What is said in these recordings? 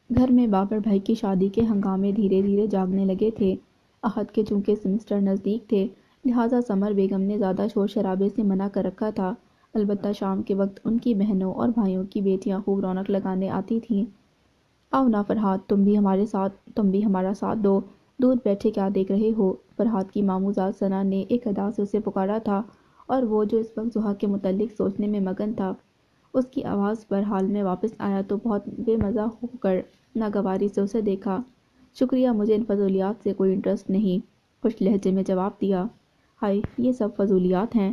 گھر میں بابر بھائی کی شادی کے ہنگامے دھیرے دھیرے جاگنے لگے تھے۔ احد کے چونکہ سمسٹر نزدیک تھے، لہٰذا سمر بیگم نے زیادہ شور شرابے سے منع کر رکھا تھا۔ البتہ شام کے وقت ان کی بہنوں اور بھائیوں کی بیٹیاں خوب رونق لگانے آتی تھیں۔ آؤ نا فرحاد، تم بھی ہمارا ساتھ دو، دور بیٹھے کیا دیکھ رہے ہو؟ فرحاد کی ماموزاد ثنا نے ایک ادا سے اسے پکارا تھا، اور وہ جو اس وقت زحا کے متعلق سوچنے میں مگن تھا، اس کی آواز پر حال میں واپس آیا تو بہت بے مزہ ہو کر ناگواری سے اسے دیکھا۔ شکریہ، مجھے ان فضولیات سے کوئی انٹرسٹ نہیں، خوش لہجے میں جواب دیا۔ ہائے، یہ سب فضولیات ہیں؟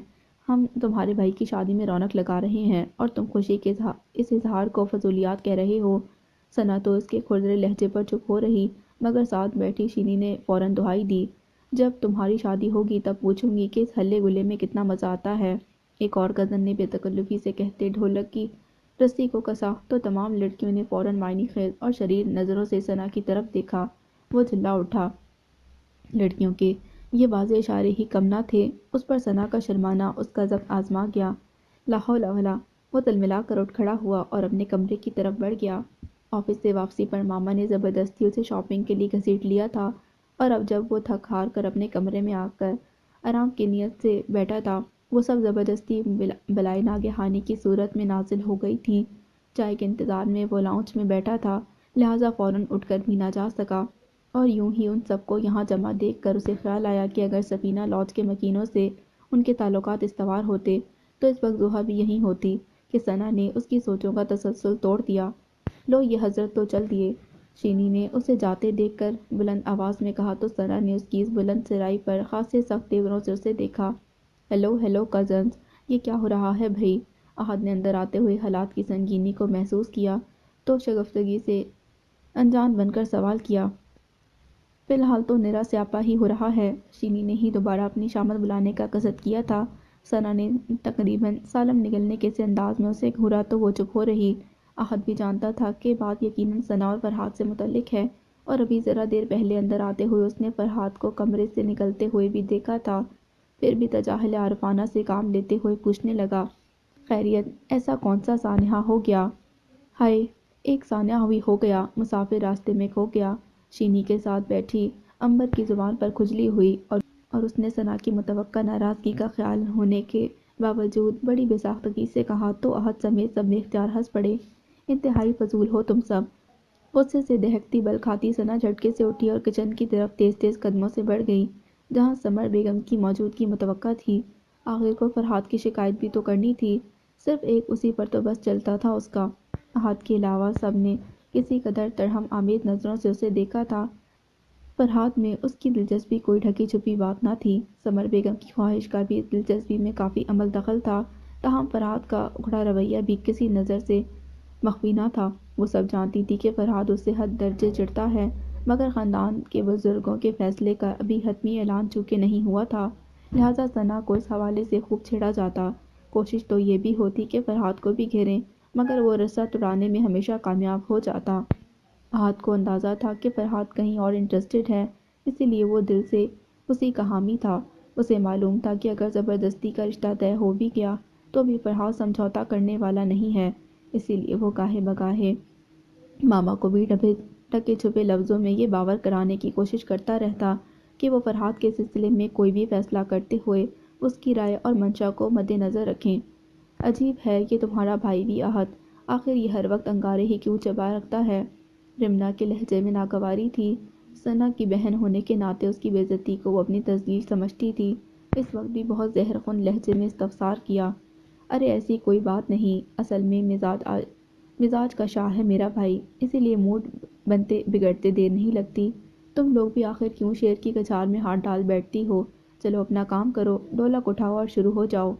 ہم تمہارے بھائی کی شادی میں رونق لگا رہے ہیں اور تم خوشی کے اس اظہار کو فضولیات کہہ رہے ہو؟ ثنا تو اس کے کھردرے لہجے پر چپ ہو رہی، مگر ساتھ بیٹھی شینی نے فوراً دہائی دی۔ جب تمہاری شادی ہوگی تب پوچھوں گی کہ اس ہلے گلے میں کتنا مزہ آتا ہے۔ ایک اور کزن نے بے تکلفی سے کہتے ڈھولک کی رسی کو کسا تو تمام لڑکیوں نے فوراً معنی خیز اور شریر نظروں سے ثنا کی طرف دیکھا۔ وہ چلا اٹھا۔ لڑکیوں کے یہ واضح اشارے ہی کم نہ تھے، اس پر ثنا کا شرمانا اس کا ضبط آزما گیا۔ لا حول ولا، وہ تلملا کر اٹھ کھڑا ہوا اور اپنے کمرے کی طرف بڑھ گیا۔ آفس سے واپسی پر ماما نے زبردستی اسے شاپنگ کے لیے گھسیٹ لیا تھا، اور اب جب وہ تھک ہار کر اپنے کمرے میں آ کر آرام کی نیت سے بیٹھا تھا، وہ سب زبردستی بلائے ناگہانی کی صورت میں نازل ہو گئی تھیں۔ چائے کے انتظار میں وہ لاؤنج میں بیٹھا تھا، لہٰذا فوراً اٹھ کر بھی نہ جا سکا، اور یوں ہی ان سب کو یہاں جمع دیکھ کر اسے خیال آیا کہ اگر سفینہ لاج کے مکینوں سے ان کے تعلقات استوار ہوتے تو اس وقت زحا بھی یہیں ہوتی کہ ثنا نے اس کی سوچوں کا تسلسل توڑ دیا۔ لو، یہ حضرت تو چل دیے، شینی نے اسے جاتے دیکھ کر بلند آواز میں کہا تو ثنا نے اس کی اس بلند سرائی پر خاصے سخت تیوروں سے اسے دیکھا۔ ہیلو کزنز، یہ کیا ہو رہا ہے بھئی؟ احد نے اندر آتے ہوئے حالات کی سنگینی کو محسوس کیا تو شگفتگی سے انجان بن کر سوال کیا۔ فی الحال تو نرا سیاپا ہی ہو رہا ہے۔ شینی نے ہی دوبارہ اپنی شامت بلانے کا قصد کیا تھا۔ ثنا نے تقریباً سالم نگلنے کے سے انداز میں اسے گھورا تو وہ چپ ہو رہی۔ احد بھی جانتا تھا کہ بات یقیناً ثنا اور فرحاد سے متعلق ہے، اور ابھی ذرا دیر پہلے اندر آتے ہوئے اس نے فرحاد کو کمرے سے نکلتے ہوئے بھی دیکھا تھا۔ پھر بھی تجاہل عارفانہ سے کام لیتے ہوئے پوچھنے لگا، خیریت؟ ایسا کون سا سانحہ ہو گیا؟ ہائے، ایک سانحہ بھی ہو گیا، مسافر راستے میں کھو گیا۔ شینی کے ساتھ بیٹھی امبر کی زبان پر کھجلی ہوئی، اور اس نے ثنا کی متوقع ناراضگی کا خیال ہونے کے باوجود بڑی بے ساختگی سے کہا تو احد سمیت سب بے اختیار ہنس پڑے۔ انتہائی فضول ہو تم سب۔ غصے سے دہکتی بل کھاتی ثنا جھٹکے سے اٹھی اور کچن کی طرف تیز تیز قدموں سے بڑھ گئی، جہاں سمر بیگم کی موجودگی متوقع تھی۔ آخر کو فرحاد کی شکایت بھی تو کرنی تھی، صرف ایک اسی پر تو بس چلتا تھا اس کا۔ احد کے علاوہ سب نے کسی قدر ترہم آمیز نظروں سے اسے دیکھا تھا۔ فرحاد میں اس کی دلچسپی کوئی ڈھکی چھپی بات نہ تھی، سمر بیگم کی خواہش کا بھی اس دلچسپی میں کافی عمل دخل تھا، تاہم فرحاد کا اکھڑا رویہ بھی کسی نظر سے مخفی نہ تھا۔ وہ سب جانتی تھی کہ فرحاد اس سے حد درجے چڑھتا ہے، مگر خاندان کے بزرگوں کے فیصلے کا ابھی حتمی اعلان چونکہ نہیں ہوا تھا، لہٰذا ثنا کو اس حوالے سے خوب چھیڑا جاتا۔ کوشش تو یہ بھی ہوتی کہ فرحاد کو بھی گھیریں، مگر وہ رسہ توڑانے میں ہمیشہ کامیاب ہو جاتا۔ احد کو اندازہ تھا کہ فرحاد کہیں اور انٹرسٹڈ ہے، اسی لیے وہ دل سے اسی کا حامی تھا۔ اسے معلوم تھا کہ اگر زبردستی کا رشتہ طے ہو بھی گیا تو بھی فرحاد سمجھوتہ کرنے والا نہیں ہے، اسی لیے وہ گاہے بگاہے ماما کو بھی ڈھکے چھپے لفظوں میں یہ باور کرانے کی کوشش کرتا رہتا کہ وہ فرحاد کے سلسلے میں کوئی بھی فیصلہ کرتے ہوئے اس کی رائے اور منشا کو مد نظر رکھیں۔ عجیب ہے یہ تمہارا بھائی بھی احد، آخر یہ ہر وقت انگارے ہی کیوں چبا رکھتا ہے؟ رمنا کے لہجے میں ناگواری تھی۔ ثنا کی بہن ہونے کے ناطے اس کی بے عزتی کو وہ اپنی تذلیل سمجھتی تھی۔ اس وقت بھی بہت زہر خون لہجے میں استفسار کیا۔ ارے ایسی کوئی بات نہیں، اصل میں مزاج کا شاہ ہے میرا بھائی، اسی لیے موڈ بنتے بگڑتے دیر نہیں لگتی۔ تم لوگ بھی آخر کیوں شیر کی کچار میں ہاتھ ڈال بیٹھتی ہو؟ چلو اپنا کام کرو، ڈھولک اٹھاؤ اور شروع ہو جاؤ۔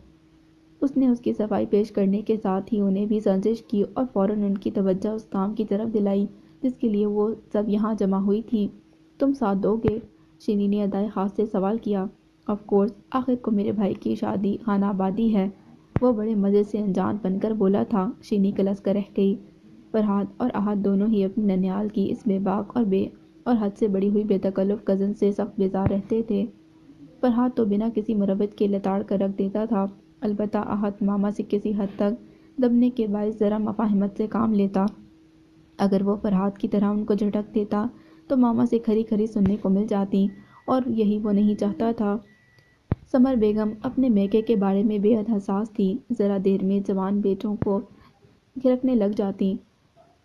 اس نے اس کی صفائی پیش کرنے کے ساتھ ہی انہیں بھی سرزنش کی اور فوراً ان کی توجہ اس کام کی طرف دلائی جس کے لیے وہ سب یہاں جمع ہوئی تھیں۔ تم ساتھ دو گے؟ شینی نے ادائے خاص سے سوال کیا۔ آف کورس، آخر کو میرے بھائی کی شادی خانہ آبادی ہے، وہ بڑے مزے سے انجان بن کر بولا تھا۔ شینی کلس کر رہ گئی۔ فرحاد اور احد دونوں ہی اپنی ننیال کی اس بے باک اور حد سے بڑی ہوئی بے تکلف کزن سے سخت بیزار رہتے تھے۔ فرحاد تو بنا کسی مروت کے لتاڑ کر رکھ دیتا تھا، البتہ احد ماما سے کسی حد تک دبنے کے باعث ذرا مفاہمت سے کام لیتا۔ اگر وہ فرحاد کی طرح ان کو جھٹک دیتا تو ماما سے کھری کھری سننے کو مل جاتی، اور یہی وہ نہیں چاہتا تھا۔ سمر بیگم اپنے میکے کے بارے میں بے حد حساس تھی، ذرا دیر میں جوان بیٹوں کو گھرکنے لگ جاتی،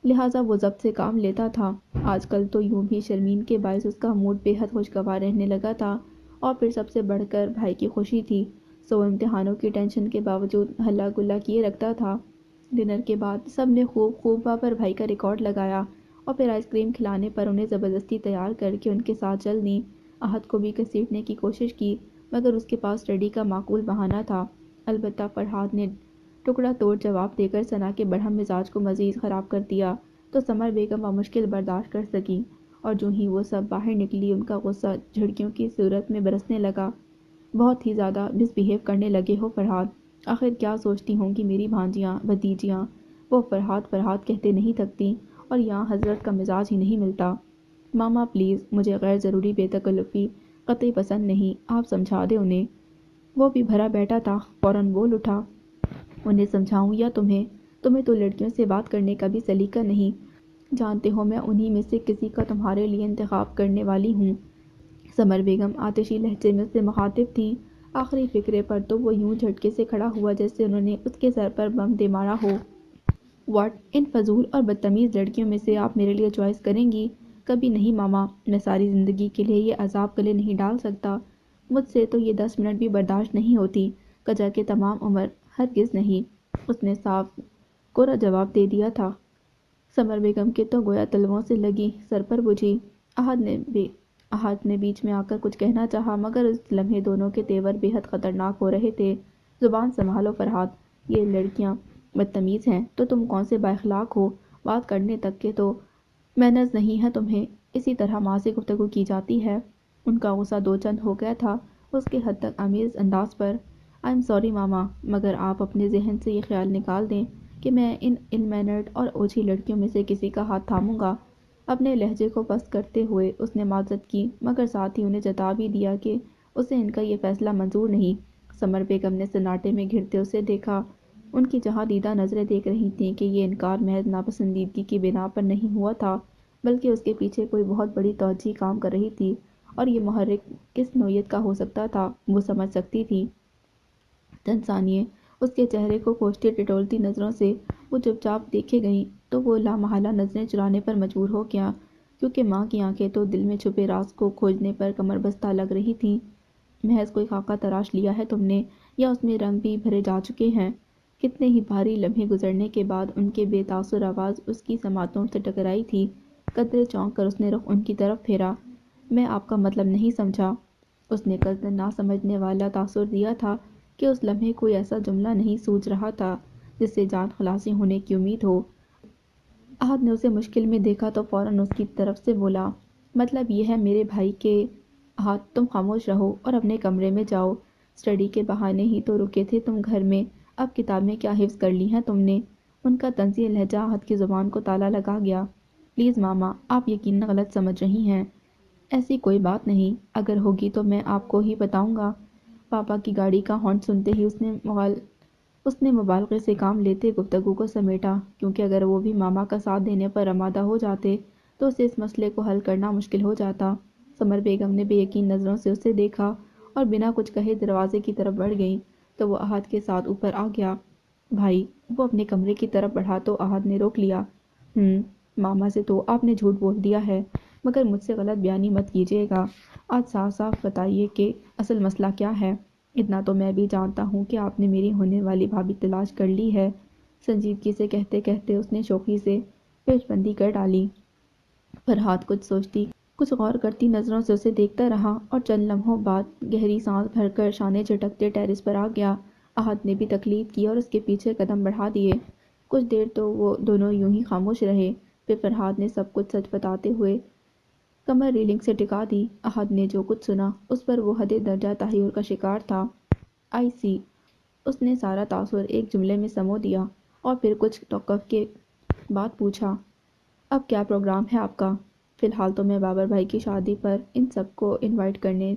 لہٰذا وہ ضبط سے کام لیتا تھا۔ آج کل تو یوں بھی شرمین کے باعث اس کا موڈ بے حد خوشگوار رہنے لگا تھا، اور پھر سب سے بڑھ کر بھائی کی خوشی تھی، سو امتحانوں کی ٹینشن کے باوجود ہلا گلا کیے رکھتا تھا۔ ڈنر کے بعد سب نے خوب باپر بھائی کا ریکارڈ لگایا، اور پھر آئس کریم کھلانے پر انہیں زبردستی تیار کر کے ان کے ساتھ چل دیں۔ احد کو بھی گھسیٹنے کی کوشش کی، مگر اس کے پاس اسٹڈی کا معقول بہانہ تھا۔ البتہ فرحاد نے ٹکڑا توڑ جواب دے کر ثنا کے برہم مزاج کو مزید خراب کر دیا، تو سمر بیگم بمشکل برداشت کر سکی، اور جو ہی وہ سب باہر نکلی ان کا غصہ جھڑکیوں کی صورت میں برسنے لگا۔ بہت ہی زیادہ مس بہیو کرنے لگے ہو فرحاد، آخر کیا سوچتی ہوں گی میری بھانجیاں بھتیجیاں؟ وہ فرحاد فرحاد کہتے نہیں تھکتی، اور یہاں حضرت کا مزاج ہی نہیں ملتا۔ ماما پلیز، مجھے غیر ضروری بے تکلفی قطعی پسند نہیں، آپ سمجھا دیں انہیں۔ وہ بھی بھرا بیٹھا تھا، فوراً بول اٹھا، انہیں سمجھاؤں یا تمہیں؟ تمہیں تو لڑکیوں سے بات کرنے کا بھی سلیقہ نہیں، جانتے ہو میں انہی میں سے کسی کا تمہارے لیے انتخاب کرنے والی ہوں۔ سمر بیگم آتشی لہجے میں اس سے مخاطب تھیں، آخری فقرے پر تو وہ یوں جھٹکے سے کھڑا ہوا جیسے انہوں نے اس کے سر پر بم دے مارا ہو۔ واٹ، ان فضول اور بدتمیز لڑکیوں میں سے آپ میرے لیے چوائس کریں گی؟ کبھی نہیں ماما، میں ساری زندگی کے لیے یہ عذاب گلے نہیں ڈال سکتا، مجھ سے تو یہ 10 منٹ بھی برداشت نہیں ہوتی، کجا کہ تمام عمر ہرگز نہیں، اس نے صاف کوڑا جواب دے دیا تھا۔ سمر بیگم کے تو گویا تلووں سے لگی سر پر بجھی۔ احد نے بیچ میں آ کر کچھ کہنا چاہا، مگر اس لمحے دونوں کے تیور بے حد خطرناک ہو رہے تھے۔ زبان سنبھالو فرحاد، یہ لڑکیاں بدتمیز ہیں تو تم کون سے بااخلاق ہو؟ بات کرنے تک کے تو مینرز نہیں ہے تمہیں، اسی طرح ماں سے گفتگو کی جاتی ہے؟ ان کا غصہ دو چند ہو گیا تھا اس کے حد تک آمیز انداز پر۔ آئی ایم سوری ماما، مگر آپ اپنے ذہن سے یہ خیال نکال دیں کہ میں ان ان مینرڈ اور اوجھی لڑکیوں میں سے کسی کا ہاتھ تھاموں گا۔ اپنے لہجے کو پست کرتے ہوئے اس نے معذرت کی، مگر ساتھ ہی انہیں جتا بھی دیا کہ اسے ان کا یہ فیصلہ منظور نہیں۔ سمر بیگم نے سناٹے میں گھرتے اسے دیکھا، ان کی جہاں دیدہ نظریں دیکھ رہی تھیں کہ یہ انکار محض ناپسندیدگی کی بنا پر نہیں ہوا تھا، بلکہ اس کے پیچھے کوئی بہت بڑی توجہ کام کر رہی تھی، اور یہ محرک کس نوعیت کا ہو سکتا تھا وہ سمجھ سکتی تھی۔ چند ثانیے اس کے چہرے کو کھوجتی ٹٹولتی نظروں سے وہ چپ چاپ دیکھے گئیں، تو وہ لامحالہ نظریں چرانے پر مجبور ہو گیا، کیونکہ ماں کی آنکھیں تو دل میں چھپے راز کو کھوجنے پر کمر بستہ لگ رہی تھیں۔ محض کوئی خاکہ تراش لیا ہے تم نے، یا اس میں رنگ بھی بھرے جا چکے ہیں؟ کتنے ہی بھاری لمحے گزرنے کے بعد ان کے بے تاثر آواز اس کی سماعتوں سے ٹکرائی تھی۔ قدرے چونک کر اس نے رخ ان کی طرف پھیرا۔ میں آپ کا مطلب نہیں سمجھا۔ اس نے قصداً نہ سمجھنے والا تاثر دیا تھا کہ اس لمحے کوئی ایسا جملہ نہیں سوچ رہا تھا جس سے جان خلاصی ہونے کی امید ہو۔ احد نے اسے مشکل میں دیکھا تو فوراً اس کی طرف سے بولا، مطلب یہ ہے میرے بھائی کہ… احد، تم خاموش رہو اور اپنے کمرے میں جاؤ، اسٹڈی کے بہانے ہی تو رکے تھے تم گھر میں، اب کتابیں کیا حفظ کر لی ہیں تم نے؟ ان کا طنزی لہجہ احد کی زبان کو تالا لگا گیا۔ پلیز ماما، آپ یقیناً غلط سمجھ رہی ہیں، ایسی کوئی بات نہیں، اگر ہوگی تو میں آپ کو ہی بتاؤں گا۔ پاپا کی گاڑی کا ہارن سنتے ہی اس نے مبالغے سے کام لیتے گفتگو کو سمیٹا، کیونکہ اگر وہ بھی ماما کا ساتھ دینے پر آمادہ ہو جاتے تو اسے اس مسئلے کو حل کرنا مشکل ہو جاتا۔ سمر بیگم نے بے یقین نظروں سے اسے دیکھا اور بنا کچھ کہے دروازے کی طرف بڑھ گئیں، تو وہ احد کے ساتھ اوپر آ گیا۔ بھائی، وہ اپنے کمرے کی طرف بڑھا تو احد نے روک لیا۔ ماما سے تو آپ نے جھوٹ بول دیا ہے، مگر مجھ سے غلط بیانی مت کیجیے گا، آج صاف صاف بتائیے کہ اصل مسئلہ کیا ہے۔ اتنا تو میں بھی جانتا ہوں کہ آپ نے میری ہونے والی بھابھی تلاش کر لی ہے، سنجیدگی سے کہتے کہتے اس نے شوخی سے پیش بندی کر ڈالی۔ فرحاد کچھ سوچتی کچھ غور کرتی نظروں سے اسے دیکھتا رہا، اور چند لمحوں بعد گہری سانس بھر کر شانے جھٹکتے ٹیرس پر آ گیا۔ احد نے بھی تکلیف کی اور اس کے پیچھے قدم بڑھا دیے۔ کچھ دیر تو وہ دونوں یوں ہی خاموش رہے، پھر فرحاد نے سب کچھ سچ بتاتے ہوئے کمر ریلنگ سے ٹکا دی۔ احد نے جو کچھ سنا اس پر وہ حد درجہ تحیر کا شکار تھا۔ آئی سی، اس نے سارا تاثر ایک جملے میں سمو دیا، اور پھر کچھ توقف کے بعد پوچھا، اب کیا پروگرام ہے آپ کا؟ فی الحال تو میں بابر بھائی کی شادی پر ان سب کو انوائٹ کرنے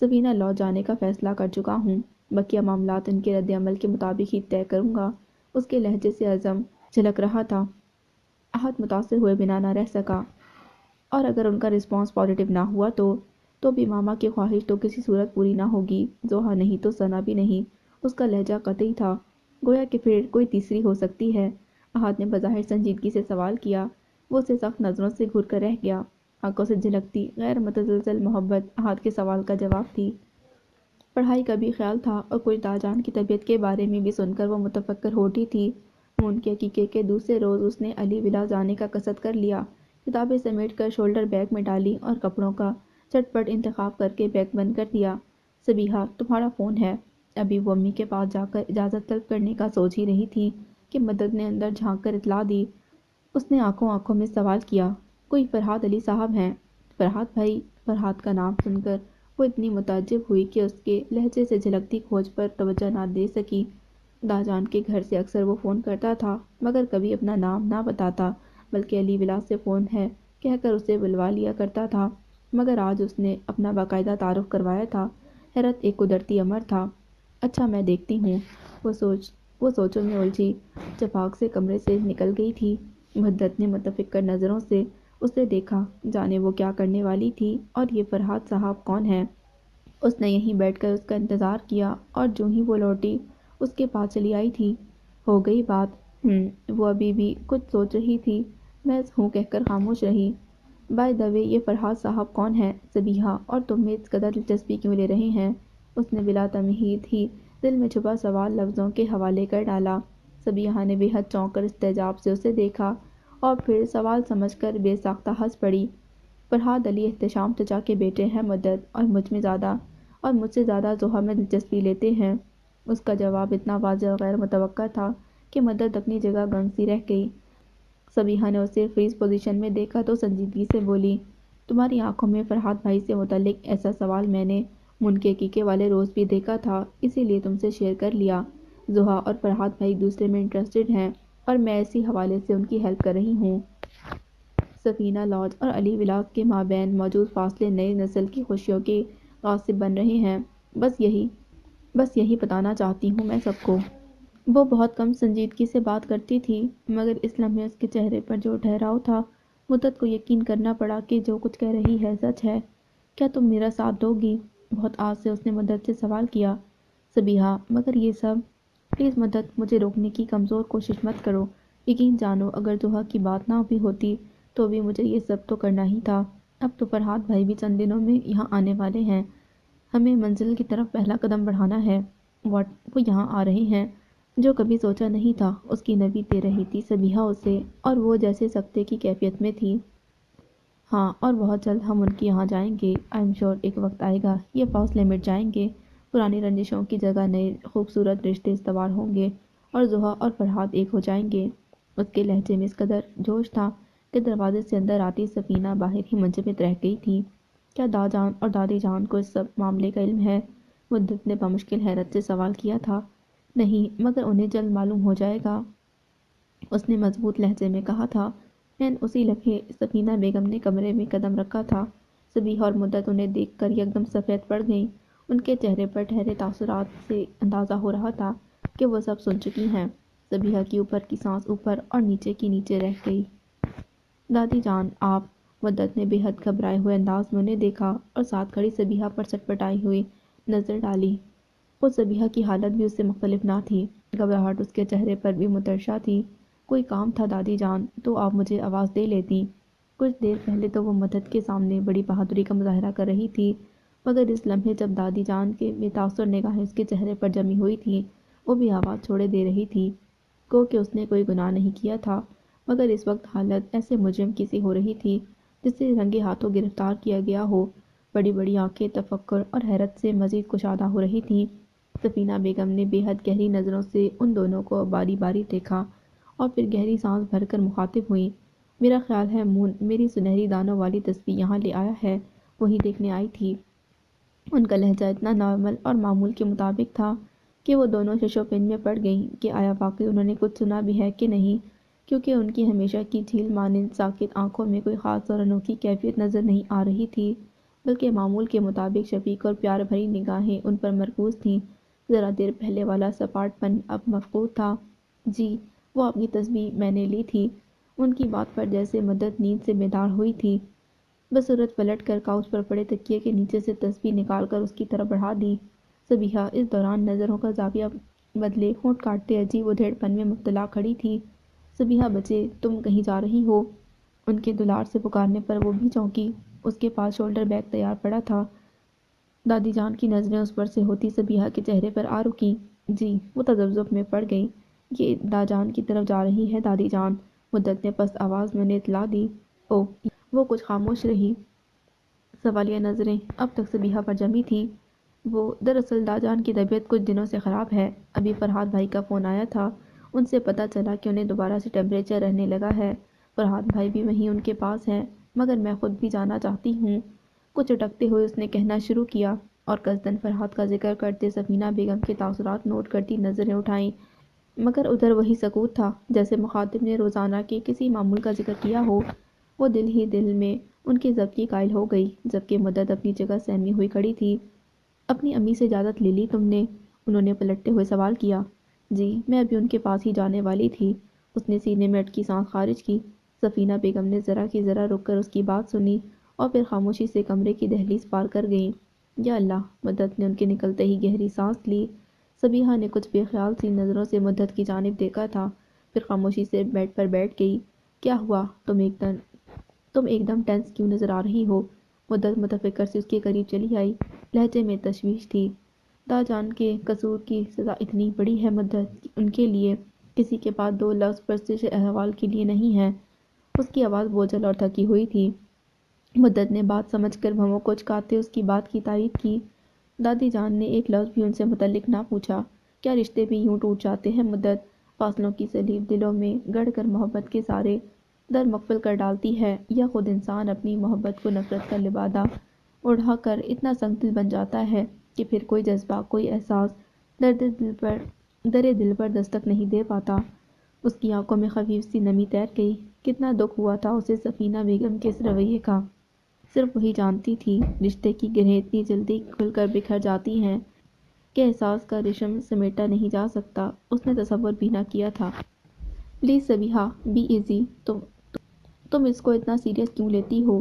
سفینہ لوٹ جانے کا فیصلہ کر چکا ہوں، بقیہ معاملات ان کے رد عمل کے مطابق ہی طے کروں گا۔ اس کے لہجے سے عزم جھلک رہا تھا۔ احد متاثر ہوئے بنا نہ رہ سکا، اور اگر ان کا رسپانس پازیٹیو نہ ہوا تو بھی ماما کی خواہش تو کسی صورت پوری نہ ہوگی۔ زحا نہیں تو ثنا بھی نہیں۔ اس کا لہجہ قطعی تھا، گویا کہ پھر کوئی تیسری ہو سکتی ہے۔ احد نے بظاہر سنجیدگی سے سوال کیا۔ وہ اسے سخت نظروں سے گھور کر رہ گیا۔ آنکھوں سے جھلکتی غیر متزلزل محبت احد کے سوال کا جواب تھی۔ پڑھائی کا بھی خیال تھا اور کچھ داجان کی طبیعت کے بارے میں بھی سن کر وہ متفکر ہو اٹھی تھی۔ مون کے عقیقے کے دوسرے روز اس نے علی ولا جانے کا قصد کر لیا۔ کتابیں سمیٹ کر شولڈر بیگ میں ڈالی اور کپڑوں کا چٹ پٹ انتخاب کر کے بیگ بند کر دیا۔ سبیحہ، تمہارا فون ہے۔ ابھی وہ امی کے پاس جا کر اجازت طلب کرنے کا سوچ ہی رہی تھی کہ مدد نے اندر جھانک کر اطلاع دی۔ اس نے آنکھوں میں سوال کیا، کوئی فرحاد علی صاحب ہیں؟ فرحاد بھائی؟ فرحاد کا نام سن کر وہ اتنی متعجب ہوئی کہ اس کے لہجے سے جھلکتی کھوج پر توجہ نہ دے سکی۔ داجان کے گھر سے اکثر وہ فون کرتا تھا، مگر کبھی اپنا نام نہ بتاتا، بلکہ علی ولا سے فون ہے کہہ کر اسے بلوا لیا کرتا تھا، مگر آج اس نے اپنا باقاعدہ تعارف کروایا تھا۔ حیرت ایک قدرتی امر تھا۔ اچھا، میں دیکھتی ہوں۔ وہ سوچوں میں الجھی چپاک سے کمرے سے نکل گئی تھی۔ مدت نے متفکر نظروں سے اسے دیکھا، جانے وہ کیا کرنے والی تھی اور یہ فرحاد صاحب کون ہے۔ اس نے یہیں بیٹھ کر اس کا انتظار کیا اور جو ہی وہ لوٹی اس کے پاس چلی آئی تھی۔ ہو گئی بات؟ وہ ابھی بھی کچھ سوچ رہی تھی، محض ہوں کہہ کر خاموش رہی۔ بائی دی وے، یہ فرحاد صاحب کون ہے سبیحہ، اور تم میں اس قدر دلچسپی کیوں لے رہے ہیں؟ اس نے بلا تمہید ہی دل میں چھپا سوال لفظوں کے حوالے کر ڈالا۔ سبیحہ نے بے حد چونک کر استعجاب سے اسے دیکھا اور پھر سوال سمجھ کر بے ساختہ ہنس پڑی۔ فرحاد علی احتشام چچا کے بیٹے ہیں مدت، اور مجھ سے زیادہ زحا میں دلچسپی لیتے ہیں۔ اس کا جواب اتنا واضح اور غیر متوقع تھا کہ مدت اپنی جگہ گنگ سی رہ گئی۔ سبیحہ نے اسے فریز پوزیشن میں دیکھا تو سنجیدگی سے بولی، تمہاری آنکھوں میں فرحاد بھائی سے متعلق ایسا سوال میں نے من کے عقیقے والے روز بھی دیکھا تھا، اسی لیے تم سے شیئر کر لیا۔ زحا اور فرحاد بھائی ایک دوسرے میں انٹرسٹڈ ہیں اور میں اسی حوالے سے ان کی ہیلپ کر رہی ہوں۔ سفینہ لاڈج اور علی ولا کے مابین موجود فاصلے نئی نسل کی خوشیوں کے غاصب بن رہے ہیں۔ بس یہی بتانا چاہتی ہوں میں سب کو۔ وہ بہت کم سنجیدگی سے بات کرتی تھی، مگر اس لمحے اس کے چہرے پر جو ٹھہراؤ تھا، مدت کو یقین کرنا پڑا کہ جو کچھ کہہ رہی ہے سچ ہے۔ کیا تم میرا ساتھ دو گی؟ بہت آس سے اس نے مدت سے سوال کیا۔ سبیحہ، مگر یہ سب… پلیز مدت، مجھے روکنے کی کمزور کوشش مت کرو۔ یقین جانو، اگر زحا کی بات نہ بھی ہوتی تو بھی مجھے یہ سب تو کرنا ہی تھا۔ اب تو فرحاد بھائی بھی چند دنوں میں یہاں آنے والے ہیں۔ ہمیں منزل کی طرف پہلا قدم بڑھانا ہے۔ واٹ، وہ یہاں آ رہے ہیں؟ جو کبھی سوچا نہیں تھا، اس کی نوید دے رہی تھی سبیحہ اسے، اور وہ جیسے سکتے کی کیفیت میں تھی۔ ہاں، اور بہت جلد ہم ان کے یہاں جائیں گے۔ آئی ایم شیور ایک وقت آئے گا، یہ فاصلے مٹ جائیں گے، پرانی رنجشوں کی جگہ نئے خوبصورت رشتے استوار ہوں گے، اور زحا اور فرحاد ایک ہو جائیں گے۔ اس کے لہجے میں اس قدر جوش تھا کہ دروازے سے اندر آتی سفینہ باہر ہی منجمد رہ گئی تھی۔ کیا داجان اور دادی جان کو اس سب معاملے کا علم ہے؟ مدت نے بمشکل حیرت سے سوال کیا تھا۔ نہیں، مگر انہیں جلد معلوم ہو جائے گا، اس نے مضبوط لہجے میں کہا تھا۔ اسی لمحے سفینہ بیگم نے کمرے میں قدم رکھا تھا۔ سبیحہ اور مدت انہیں دیکھ کر یکدم سفید پڑ گئیں۔ ان کے چہرے پر ٹھہرے تاثرات سے اندازہ ہو رہا تھا کہ وہ سب سن چکی ہیں۔ سبیحہ کی اوپر کی سانس اوپر اور نیچے کی نیچے رہ گئی۔ دادی جان، آپ… مدت نے بے حد گھبرائے ہوئے انداز میں انہیں دیکھا اور ساتھ کھڑی سبیحہ پر سٹپٹائی ہوئی نظر ڈالی۔ خود سبیحہ کی حالت بھی اس سے مختلف نہ تھی، گھبراہٹ اس کے چہرے پر بھی مترشح تھی۔ کوئی کام تھا دادی جان تو آپ مجھے آواز دے لیتی۔ کچھ دیر پہلے تو وہ مدت کے سامنے بڑی بہادری کا مظاہرہ کر رہی تھی، مگر اس لمحے جب دادی جان کے بے تاثر نگاہیں اس کے چہرے پر جمی ہوئی تھیں، وہ بھی آواز چھوڑے دے رہی تھی۔ گو کہ اس نے کوئی گناہ نہیں کیا تھا، مگر اس وقت حالت ایسے مجرم کی سی ہو رہی تھی جسے رنگے ہاتھوں گرفتار کیا گیا ہو۔ بڑی بڑی آنکھیں تفکر اور حیرت سے مزید کشادہ ہو رہی تھیں۔ سفینہ بیگم نے بے حد گہری نظروں سے ان دونوں کو باری باری دیکھا اور پھر گہری سانس بھر کر مخاطب ہوئیں۔ میرا خیال ہے مون میری سنہری دانوں والی تسبیح یہاں لے آیا ہے، وہی دیکھنے آئی تھی۔ ان کا لہجہ اتنا نارمل اور معمول کے مطابق تھا کہ وہ دونوں شش و پنج میں پڑ گئیں کہ آیا واقعی انہوں نے کچھ سنا بھی ہے کہ نہیں، کیونکہ ان کی ہمیشہ کی جھیل مانند ساکت آنکھوں میں کوئی خاص اور انوکھی کیفیت نظر نہیں آ رہی تھی، بلکہ معمول کے مطابق شفیق اور پیار بھری نگاہیں ان پر مرکوز تھیں۔ ذرا دیر پہلے والا سپاٹ پن اب مفقود تھا۔ جی، وہ آپ کی تسبیح میں نے لی تھی۔ ان کی بات پر جیسے مدت نیند سے بیدار ہوئی تھی، بس صورت پلٹ کر کاؤچ پر پڑے تکیے کے نیچے سے تسبیح نکال کر اس کی طرف بڑھا دی۔ صبیحہ اس دوران نظروں کا زاویہ بدلے ہونٹ کاٹتے عجیب ادھیڑ پن میں مبتلا کھڑی تھی۔ صبیحہ بچے، تم کہیں جا رہی ہو؟ ان کے دلار سے پکارنے پر وہ بھی چونکی۔ اس کے پاس شولڈر بیگ تیار پڑا تھا۔ دادی جان کی نظریں اس پر سے ہوتی صبیحہ کے چہرے پر آ رکیں۔ جی، وہ تذبذب میں پڑ گئی۔ یہ دا جان کی طرف جا رہی ہے دادی جان، مدت نے پست آواز میں انہیں اطلاع دی۔ اوہ! وہ کچھ خاموش رہی۔ سوالیہ نظریں اب تک صبیحہ پر جمی تھیں۔ وہ دراصل دا جان کی طبیعت کچھ دنوں سے خراب ہے۔ ابھی فرحاد بھائی کا فون آیا تھا، ان سے پتہ چلا کہ انہیں دوبارہ سے ٹمپریچر رہنے لگا ہے۔ فرحاد بھائی بھی وہیں ان کے پاس ہیں، مگر میں خود بھی جانا چاہتی ہوں، کچھ اٹکتے ہوئے اس نے کہنا شروع کیا، اور قصداً فرحاد کا ذکر کرتے سفینہ بیگم کے تاثرات نوٹ کرتی نظریں اٹھائیں، مگر ادھر وہی سکوت تھا، جیسے مخاطب نے روزانہ کے کسی معمول کا ذکر کیا ہو۔ وہ دل ہی دل میں ان کے ضبط کی قائل ہو گئی، جبکہ مدت اپنی جگہ سہمی ہوئی کھڑی تھی۔ اپنی امی سے اجازت لے لی تم نے؟ انہوں نے پلٹتے ہوئے سوال کیا۔ جی، میں ابھی ان کے پاس ہی جانے والی تھی۔ اس نے سینے میں اٹکی سانس خارج کی۔ سفینہ بیگم نے ذرا کی ذرا رک کر اس کی بات سنی اور پھر خاموشی سے کمرے کی دہلیز پار کر گئیں۔ یا اللہ! مدت نے ان کے نکلتے ہی گہری سانس لی۔ صبیحہ نے کچھ بے خیال سی نظروں سے مدت کی جانب دیکھا تھا، پھر خاموشی سے بیڈ پر بیٹھ گئی۔ کیا ہوا؟ تم ایک دم ٹینس کیوں نظر آ رہی ہو؟ مدت متفکر سے اس کے قریب چلی آئی، لہجے میں تشویش تھی۔ دا جان کے قصور کی سزا اتنی بڑی ہے مدت، کہ ان کے لیے کسی کے پاس دو لفظ پرسش احوال کے لیے نہیں ہے۔ اس کی آواز بوجھل اور تھکی ہوئی تھی۔ مدت نے بات سمجھ کر بھووں کو اچکاتے اس کی بات کی تائید کی۔ دادی جان نے ایک لفظ بھی ان سے متعلق نہ پوچھا۔ کیا رشتے بھی یوں ٹوٹ جاتے ہیں مدت؟ فاصلوں کی سلیب دلوں میں گڑھ کر محبت کے سارے در مقفل کر ڈالتی ہے، یا خود انسان اپنی محبت کو نفرت کا لبادہ اڑھا کر اتنا سنگ دل بن جاتا ہے کہ پھر کوئی جذبہ، کوئی احساس در دل پر دستک نہیں دے پاتا۔ اس کی آنکھوں میں خفیف سی نمی تیر گئی۔ کتنا دکھ ہوا تھا اسے سفینہ بیگم کے اس رویے کا۔ صرف وہی جانتی تھی، رشتے کی گرہیں اتنی جلدی کھل کر بکھر جاتی ہیں کہ احساس کا ریشم سمیٹا نہیں جا سکتا۔ اس نے تصور بھی نہ کیا تھا۔ پلیز صبیحہ، بی ایزی، تم اس کو اتنا سیریس کیوں لیتی ہو؟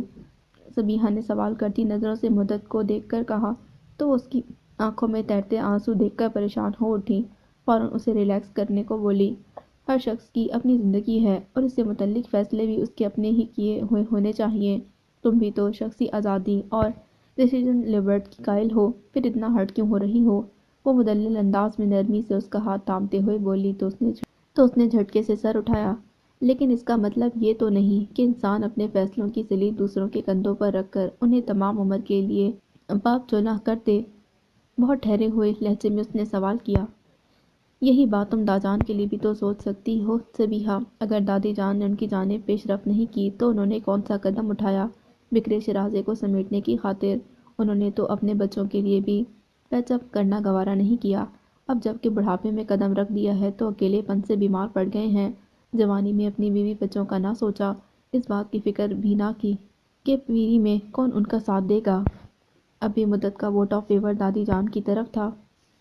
صبیحہ نے سوال کرتی نظروں سے مدت کو دیکھ کر کہا، تو اس کی آنکھوں میں تیرتے آنسو دیکھ کر پریشان ہو اٹھی۔ فوراً اسے ریلیکس کرنے کو بولی۔ ہر شخص کی اپنی زندگی ہے، اور اس سے متعلق فیصلے بھی اس کے اپنے ہی کیے ہوئے ہونے چاہیے۔ تم بھی تو شخصی آزادی اور ڈیسیژن لبرٹی کی قائل ہو، پھر اتنا ہرٹ کیوں ہو رہی ہو؟ وہ مدلل انداز میں نرمی سے اس کا ہاتھ تھامتے ہوئے بولی تو اس نے جھٹکے سے سر اٹھایا۔ لیکن اس کا مطلب یہ تو نہیں کہ انسان اپنے فیصلوں کی سلیب دوسروں کے کندھوں پر رکھ کر انہیں تمام عمر کے لیے باپ چولہ کر دے۔ بہت ٹھہرے ہوئے لہجے میں اس نے سوال کیا۔ یہی بات تم داجان کے لیے بھی تو سوچ سکتی ہو صبیحہ۔ اگر دادی جان نے ان کی جانب پیش رفت نہیں کی تو انہوں نے کون سا قدم اٹھایا بکھرے شیرازے کو سمیٹنے کی خاطر؟ انہوں نے تو اپنے بچوں کے لیے بھی پیچ اپ کرنا گوارا نہیں کیا۔ اب جب کہ بڑھاپے میں قدم رکھ دیا ہے تو اکیلے پن سے بیمار پڑ گئے ہیں۔ جوانی میں اپنی بیوی بچوں کا نہ سوچا، اس بات کی فکر بھی نہ کی کہ پیری میں کون ان کا ساتھ دے گا۔ اب بھی مدت کا ووٹ آف فیور دادی جان کی طرف تھا۔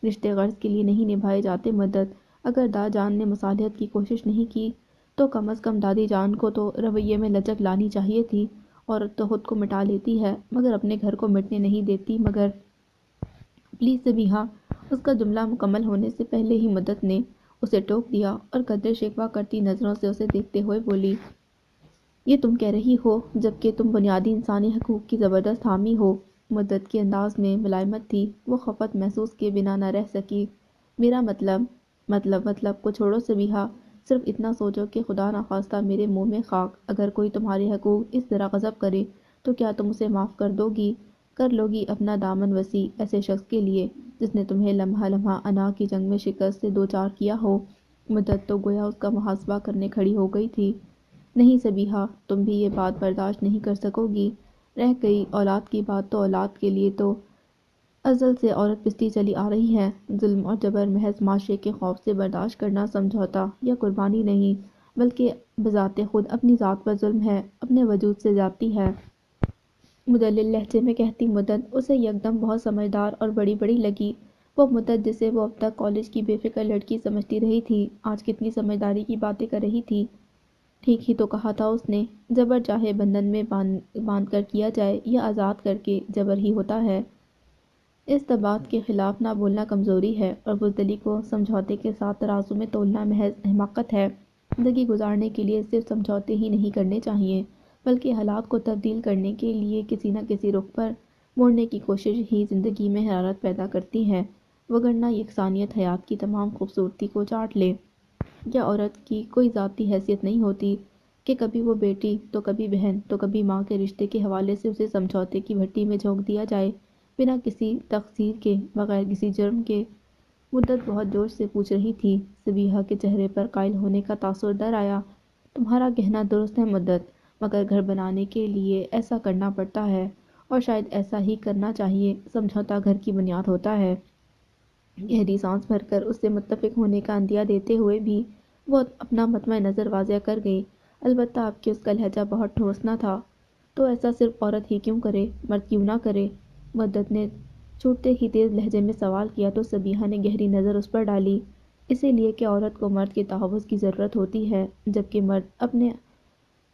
رشتے غرض کے لیے نہیں نبھائے جاتے مدت۔ اگر دا جان نے مصالحت کی کوشش نہیں کی تو کم از کم دادی جان کو تو رویے میں لچک لانی چاہیے تھی۔ عورت تو خود کو مٹا لیتی ہے مگر اپنے گھر کو مٹنے نہیں دیتی۔ مگر پلیز صبیحہ، اس کا جملہ مکمل ہونے سے پہلے ہی مدت نے اسے ٹوک دیا اور قدرے شکوہ کرتی نظروں سے اسے دیکھتے ہوئے بولی، یہ تم کہہ رہی ہو جبکہ تم بنیادی انسانی حقوق کی زبردست حامی ہو؟ مدت کے انداز میں ملائمت تھی۔ وہ خفت محسوس کیے بنا نہ رہ سکی۔ میرا مطلب کو چھوڑو صبیحہ، صرف اتنا سوچو کہ خدا نخواستہ میرے منہ میں خاک، اگر کوئی تمہارے حقوق اس طرح غصب کرے تو کیا تم اسے معاف کر لو گی اپنا دامن وسیع ایسے شخص کے لیے جس نے تمہیں لمحہ لمحہ انا کی جنگ میں شکست سے دوچار کیا ہو؟ مدت تو گویا اس کا محاسبہ کرنے کھڑی ہو گئی تھی۔ نہیں صبیحہ، تم بھی یہ بات برداشت نہیں کر سکو گی۔ رہ گئی اولاد کی بات تو اولاد کے لیے تو ازل سے عورت پستی چلی آ رہی ہے۔ ظلم اور جبر محض معاشرے کے خوف سے برداشت کرنا سمجھوتا یا قربانی نہیں، بلکہ بذات خود اپنی ذات پر ظلم ہے، اپنے وجود سے زیادتی ہے۔ مدلل لہجے میں کہتی مدت اسے یکدم بہت سمجھدار اور بڑی بڑی لگی۔ وہ مدت جسے وہ اب تک کالج کی بے فکر لڑکی سمجھتی رہی تھی، آج کتنی سمجھداری کی باتیں کر رہی تھی۔ ٹھیک ہی تو کہا تھا اس نے، جبر چاہے بندھن میں باندھ کر کیا جائے یا آزاد کر کے جبر ہی ہوتا ہے۔ اس بات کے خلاف نہ بولنا کمزوری ہے اور بزدلی کو سمجھوتے کے ساتھ ترازو میں تولنا محض حماقت ہے۔ زندگی گزارنے کے لیے صرف سمجھوتے ہی نہیں کرنے چاہیے، بلکہ حالات کو تبدیل کرنے کے لیے کسی نہ کسی رخ پر موڑنے کی کوشش ہی زندگی میں حرارت پیدا کرتی ہے، وگرنہ یکسانیت حیات کی تمام خوبصورتی کو چاٹ لے۔ کیا عورت کی کوئی ذاتی حیثیت نہیں ہوتی کہ کبھی وہ بیٹی تو کبھی بہن تو کبھی ماں کے رشتے کے حوالے سے اسے سمجھوتے کی بھٹی میں جھونک دیا جائے، بنا کسی تقصیر کے، بغیر کسی جرم کے؟ مدت بہت جوش سے پوچھ رہی تھی۔ صبیحہ کے چہرے پر قائل ہونے کا تاثر در آیا۔ تمہارا کہنا درست ہے مدت، مگر گھر بنانے کے لیے ایسا کرنا پڑتا ہے، اور شاید ایسا ہی کرنا چاہیے۔ سمجھوتا گھر کی بنیاد ہوتا ہے۔ گہری سانس بھر کر اس سے متفق ہونے کا عندیہ دیتے ہوئے بھی وہ اپنا مطمع نظر واضح کر گئی۔ البتہ اب کہ اس کا لہجہ بہت ٹھوس نہ تھا، تو ایسا صرف عورت ہی کیوں کرے، مرد کیوں نہ کرے؟ مدت نے چھوٹتے ہی تیز لہجے میں سوال کیا تو صبیحہ نے گہری نظر اس پر ڈالی۔ اسی لیے کہ عورت کو مرد کے تحفظ کی ضرورت ہوتی ہے، جبکہ مرد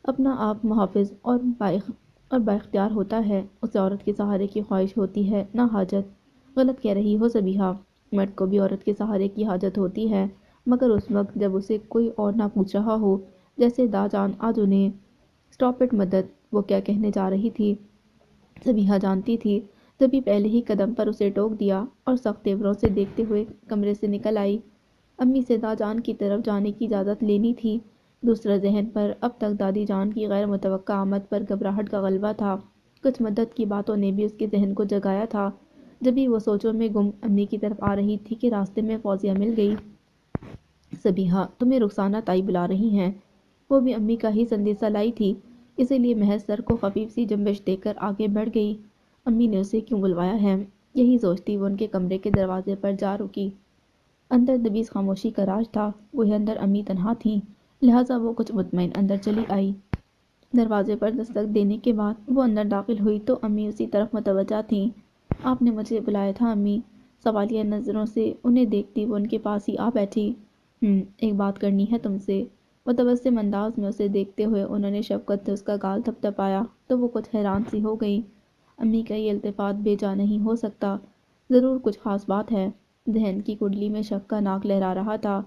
اپنا آپ محافظ اور بااختیار ہوتا ہے۔ اسے عورت کے سہارے کی خواہش ہوتی ہے، نہ حاجت۔ غلط کہہ رہی ہو صبیحہ، مرد کو بھی عورت کے سہارے کی حاجت ہوتی ہے، مگر اس وقت جب اسے کوئی اور نہ پوچھ رہا ہو، جیسے دا جان آج انہیں۔ اسٹاپ اٹ مدت، وہ کیا کہنے جا رہی تھی صبیحہ جانتی تھی، جبھی پہلے ہی قدم پر اسے ٹوک دیا اور سخت تیوروں سے دیکھتے ہوئے کمرے سے نکل آئی۔ امی سے دا جان کی طرف جانے کی اجازت لینی تھی۔ دوسرا ذہن پر اب تک دادی جان کی غیر متوقع آمد پر گھبراہٹ کا غلبہ تھا۔ کچھ مدت کی باتوں نے بھی اس کے ذہن کو جگایا تھا۔ جبھی وہ سوچوں میں گم امی کی طرف آ رہی تھی کہ راستے میں فوزیہ مل گئی۔ صبیحہ، تمہیں رخسانہ تائی بلا رہی ہیں۔ وہ بھی امی کا ہی سندیسہ لائی تھی، اسی لیے محض سر کو خفیف سی جنبش دے کر آگے بڑھ گئی۔ امی نے اسے کیوں بلوایا ہے؟ یہی سوچتی وہ ان کے کمرے کے دروازے پر جا رکی۔ اندر دبیز خاموشی کا راج تھا، گویا اندر امی تنہا تھیں، لہٰذا وہ کچھ مطمئن اندر چلی آئی۔ دروازے پر دستک دینے کے بعد وہ اندر داخل ہوئی تو امی اسی طرف متوجہ تھیں۔ آپ نے مجھے بلایا تھا امی؟ سوالیہ نظروں سے انہیں دیکھتی وہ ان کے پاس ہی آ بیٹھی۔ ایک بات کرنی ہے تم سے۔ متبسم انداز میں اسے دیکھتے ہوئے انہوں نے شفقت سے اس کا گال تھپ تھپایا تو وہ کچھ حیران سی ہو گئی۔ امی کا یہ التفات بے جا نہیں ہو سکتا، ضرور کچھ خاص بات ہے۔ ذہن کی کڈلی میں شک کا ناگ لہرا رہا تھا۔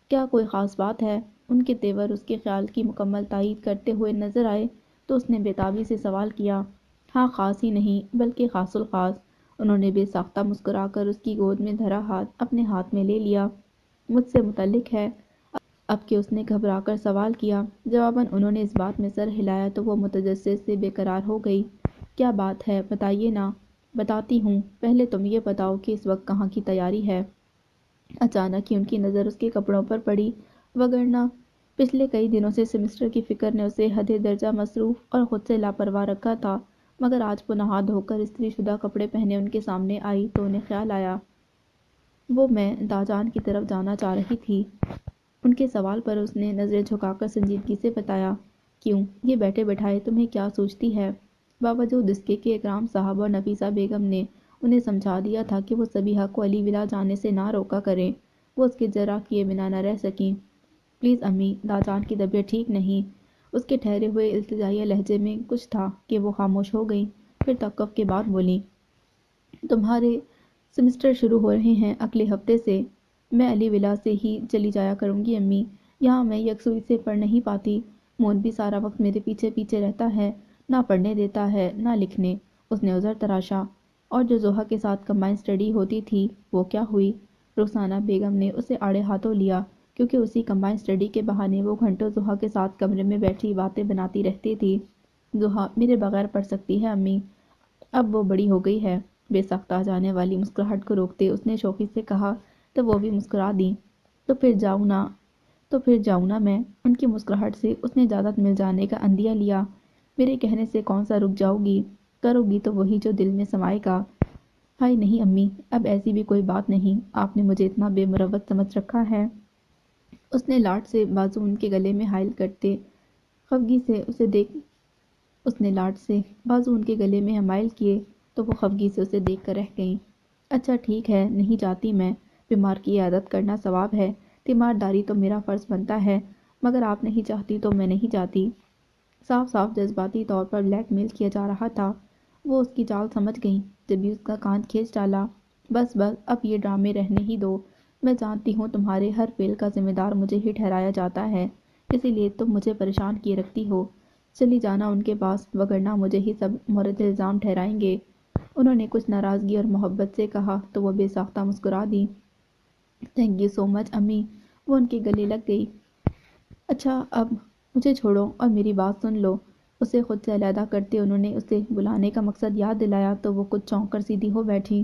کیا کوئی خاص بات ہے؟ ان کے تیور اس کے خیال کی مکمل تائید کرتے ہوئے نظر آئے تو اس نے بے تابی سے سوال کیا۔ ہاں، خاص ہی نہیں بلکہ خاص الخاص۔ انہوں نے بے ساختہ مسکرا کر اس کی گود میں دھرا ہاتھ اپنے ہاتھ میں لے لیا۔ مجھ سے متعلق ہے؟ اب کہ اس نے گھبرا کر سوال کیا۔ جواباً انہوں نے اس بات میں سر ہلایا تو وہ متجسس سے بے قرار ہو گئی۔ کیا بات ہے بتائیے نا۔ بتاتی ہوں، پہلے تم یہ بتاؤ کہ اس وقت کہاں کی تیاری ہے؟ اچانک ہی ان کی نظر اس کے کپڑوں پر پڑی، وگرنہ پچھلے کئی دنوں سے سمسٹر کی فکر نے اسے حد درجہ مصروف اور خود سے لاپرواہ رکھا تھا، مگر آج وہ نہا دھو کر استری شدہ کپڑے پہنے ان کے سامنے آئی تو انہیں خیال آیا میں دا جان کی طرف جانا چاہ رہی تھی۔ ان کے سوال پر اس نے نظریں جھکا کر سنجیدگی سے بتایا۔ کیوں؟ یہ بیٹھے بٹھائے تمہیں کیا سوچتی ہے؟ باوجود اس کے کہ اکرام صاحب اور نفیسہ بیگم نے انہیں سمجھا دیا تھا کہ وہ صبیحہ کو علی ولا جانے سے نہ روکا کریں، وہ اس کے جرح کیے بنا نہ رہ سکیں۔ پلیز امی، دا جان کی طبیعت ٹھیک نہیں۔ اس کے ٹھہرے ہوئے التجائیہ لہجے میں کچھ تھا کہ وہ خاموش ہو گئیں، پھر توقف کے بعد بولیں۔ تمہارے سمسٹر شروع ہو رہے ہیں اگلے ہفتے سے۔ میں علی ولا سے ہی چلی جایا کروں گی امی، یہاں میں یکسوئی سے پڑھ نہیں پاتی۔ مون بھی سارا وقت میرے پیچھے پیچھے رہتا ہے، نہ پڑھنے دیتا ہے نہ لکھنے۔ اس نے عذر تراشا۔ اور جو زحا کے ساتھ کمبائن اسٹڈی ہوتی تھی وہ کیا ہوئی؟ رخسانہ بیگم نے اسے آڑے ہاتھوں لیا، کیونکہ اسی کمبائن اسٹڈی کے بہانے وہ گھنٹوں زحا کے ساتھ کمرے میں بیٹھی باتیں بناتی رہتی تھی۔ زحا میرے بغیر پڑھ سکتی ہے امی، اب وہ بڑی ہو گئی ہے۔ بے ساختہ آ جانے والی مسکراہٹ کو روکتے اس نے شوخی سے کہا تو وہ بھی مسکرا دیں۔ تو پھر جاؤں نا میں۔ ان کی مسکراہٹ سے اس نے اجازت مل جانے کا عندیہ لیا۔ میرے کہنے سے کون سا رک جاؤ گی؟ کرو گی تو وہی جو دل میں سمائے گا۔ ہائے نہیں امی، اب ایسی بھی کوئی بات نہیں، آپ نے مجھے اتنا بے مروت سمجھ رکھا ہے۔ اس نے لاڈ سے بازو ان کے گلے میں حائل کرتے خفگی سے حمائل کیے تو وہ خفگی سے اسے دیکھ کر رہ گئیں۔ اچھا ٹھیک ہے، نہیں جاتی میں، بیمار کی عیادت کرنا ثواب ہے، تیمارداری تو میرا فرض بنتا ہے، مگر آپ نہیں چاہتی تو میں نہیں جاتی۔ صاف صاف جذباتی طور پر بلیک میل کیا جا رہا تھا۔ وہ اس کی چال سمجھ گئیں، جبھی اس کا کان کھینچ ڈالا۔ بس بس، اب یہ ڈرامے رہنے ہی دو۔ میں جانتی ہوں تمہارے ہر فعل کا ذمہ دار مجھے ہی ٹھہرایا جاتا ہے، اسی لیے تم مجھے پریشان کیے رکھتی ہو۔ چلی جانا ان کے پاس، وگرنہ مجھے ہی سب مورد الزام ٹھہرائیں گے۔ انہوں نے کچھ ناراضگی اور محبت سے کہا تو وہ بے ساختہ مسکرا دی۔ تھینک یو سو مچ امی۔ وہ ان کے گلے لگ گئی۔ اچھا اب مجھے چھوڑو اور میری بات سن لو۔ اسے خود سے علیحدہ کرتے انہوں نے اسے بلانے کا مقصد یاد دلایا تو وہ کچھ چونک کر سیدھی ہو بیٹھی۔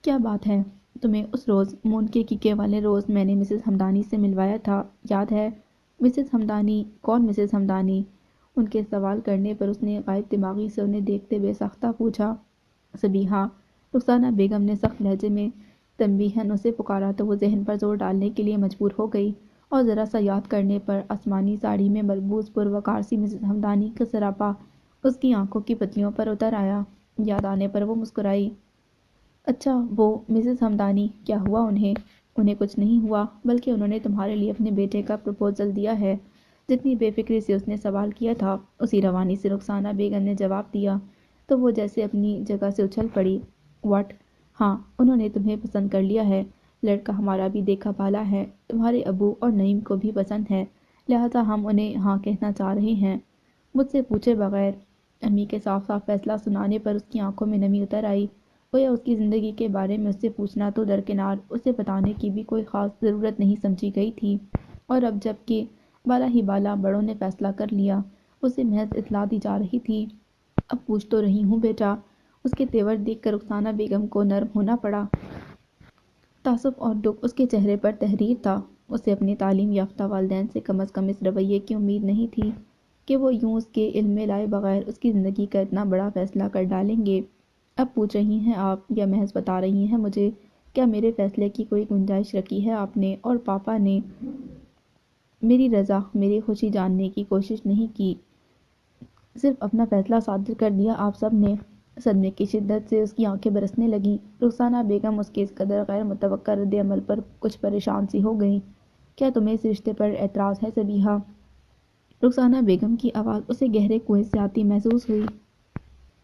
کیا بات ہے؟ تمہیں اس روز مون کے کیکے والے روز میں نے مسز ہمدانی سے ملوایا تھا، یاد ہے؟ مسز ہمدانی؟ کون مسز ہمدانی؟ ان کے سوال کرنے پر اس نے غائب دماغی سے انہیں دیکھتے بے ساختہ پوچھا۔ صبیحہ، رخسانہ بیگم نے سخت لہجے میں تنبیہاً اسے پکارا تو وہ ذہن پر زور ڈالنے کے لیے مجبور ہو گئی، اور ذرا سا یاد کرنے پر آسمانی ساڑی میں ملبوس پروقار سی مسز ہمدانی کا سراپا اس کی آنکھوں کی پتلیوں پر اتر آیا۔ یاد آنے پر وہ مسکرائی۔ اچھا وہ مسز ہمدانی، کیا ہوا انہیں؟ انہیں کچھ نہیں ہوا، بلکہ انہوں نے تمہارے لیے اپنے بیٹے کا پروپوزل دیا ہے۔ جتنی بے فکری سے اس نے سوال کیا تھا اسی روانی سے رخسانہ بیگم نے جواب دیا تو وہ جیسے اپنی جگہ سے اچھل پڑی۔ واٹ؟ ہاں، انہوں نے تمہیں پسند کر لیا ہے۔ لڑکا ہمارا بھی دیکھا بھالا ہے، تمہارے ابو اور نعیم کو بھی پسند ہے، لہٰذا ہم انہیں ہاں کہنا چاہ رہے ہیں، مجھ سے پوچھے بغیر۔ امی کے صاف صاف فیصلہ سنانے پر اس کی آنکھوں میں نمی اتر آئی۔ گویا اس کی زندگی کے بارے میں اس سے پوچھنا تو درکنار، اسے بتانے کی بھی کوئی خاص ضرورت نہیں سمجھی گئی تھی، اور اب جب کہ بالا ہی بالا بڑوں نے فیصلہ کر لیا، اسے محض اطلاع دی جا رہی تھی۔ اب پوچھ تو رہی ہوں بیٹا۔ اس کے تیور دیکھ کر رخسانہ بیگم کو نرم ہونا پڑا۔ تعصب اور دکھ اس کے چہرے پر تحریر تھا۔ اسے اپنے تعلیم یافتہ والدین سے کم از کم اس رویے کی امید نہیں تھی کہ وہ یوں اس کے علم میں لائے بغیر اس کی زندگی کا اتنا بڑا فیصلہ کر ڈالیں گے۔ اب پوچھ رہی ہیں آپ، یا محض بتا رہی ہیں مجھے، کیا میرے فیصلے کی کوئی گنجائش رکھی ہے آپ نے اور پاپا نے؟ میری رضا، میری خوشی جاننے کی کوشش نہیں کی، صرف اپنا فیصلہ صادر کر دیا آپ سب نے۔ صدمے کی شدت سے اس کی آنکھیں برسنے لگیں۔ رخسانہ بیگم اس کے اس قدر غیر متوقع رد عمل پر کچھ پریشان سی ہو گئیں۔ کیا تمہیں اس رشتے پر اعتراض ہے صبیحہ؟ رخسانہ بیگم کی آواز اسے گہرے کنویں سے آتی محسوس ہوئی۔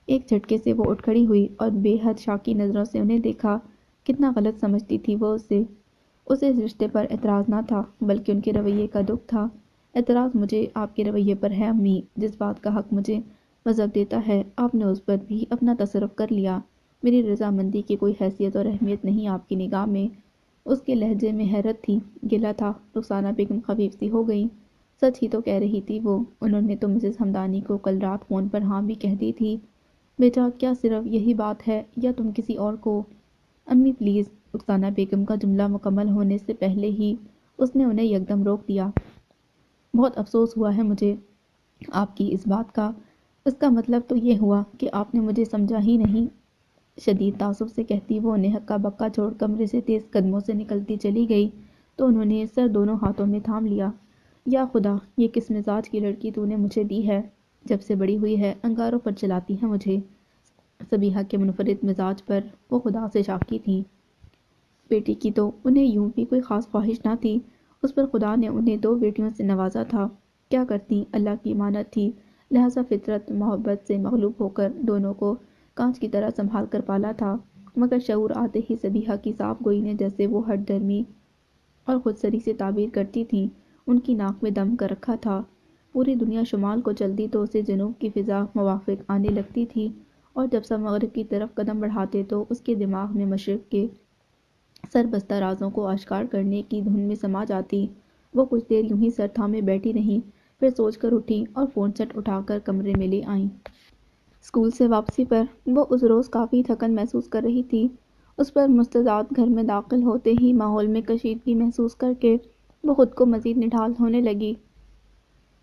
ایک جھٹکے سے وہ اٹھ کھڑی ہوئی اور بے حد شاکی نظروں سے انہیں دیکھا۔ کتنا غلط سمجھتی تھی وہ اسے اس رشتے پر اعتراض نہ تھا، بلکہ ان کے رویے کا دکھ تھا۔ اعتراض مجھے آپ کے رویے پر ہے امی، جس بات کا حق مجھے مذہب دیتا ہے آپ نے اس پر بھی اپنا تصرف کر لیا۔ میری رضامندی کی کوئی حیثیت اور اہمیت نہیں آپ کی نگاہ میں؟ اس کے لہجے میں حیرت تھی، گلہ تھا۔ رخسانہ بیگم خفیف سی ہو گئیں۔ سچ ہی تو کہہ رہی تھی وہ، انہوں نے تو مسز ہمدانی کو کل رات فون پر ہاں بھی کہہ دی تھی۔ بیٹا، کیا صرف یہی بات ہے یا تم کسی اور کو؟ امی پلیز۔ رخسانہ بیگم کا جملہ مکمل ہونے سے پہلے ہی اس نے انہیں یکدم روک دیا۔ بہت افسوس ہوا ہے مجھے آپ کی اس بات کا۔ اس کا مطلب تو یہ ہوا کہ آپ نے مجھے سمجھا ہی نہیں۔ شدید تعصب سے کہتی وہ انہیں ہکا بکا چھوڑ کمرے سے تیز قدموں سے نکلتی چلی گئی تو انہوں نے سر دونوں ہاتھوں میں تھام لیا۔ یا خدا، یہ کس مزاج کی لڑکی تو نے مجھے دی ہے، جب سے بڑی ہوئی ہے انگاروں پر چلاتی ہے مجھے۔ صبیحہ کے منفرد مزاج پر وہ خدا سے شاکی تھیں۔ بیٹی کی تو انہیں یوں بھی کوئی خاص خواہش نہ تھی، اس پر خدا نے انہیں 2 بیٹیوں سے نوازا تھا۔ کیا کرتی، اللہ کی امانت تھی، لہٰذا فطرت محبت سے مغلوب ہو کر دونوں کو کانچ کی طرح سنبھال کر پالا تھا۔ مگر شعور آتے ہی صبیحہ کی صاف گوئی نے جیسے وہ ہٹ درمی اور خود سری سے تعبیر کرتی تھیں، ان کی ناک میں دم کر رکھا تھا۔ پوری دنیا شمال کو چلتی تو اسے جنوب کی فضا موافق آنے لگتی تھی، اور جب سب مغرب کی طرف قدم بڑھاتے تو اس کے دماغ میں مشرق کے سربستہ رازوں کو آشکار کرنے کی دھن میں سما جاتی۔ وہ کچھ دیر یوں ہی سر تھامے بیٹھی رہیں، پھر سوچ کر اٹھیں اور فون سیٹ اٹھا کر کمرے میں لے آئیں۔ اسکول سے واپسی پر وہ اس روز کافی تھکن محسوس کر رہی تھی۔ اس پر مستضاد گھر میں داخل ہوتے ہی ماحول میں کشیدگی محسوس کر کے وہ خود کو مزید نڈھال ہونے لگی۔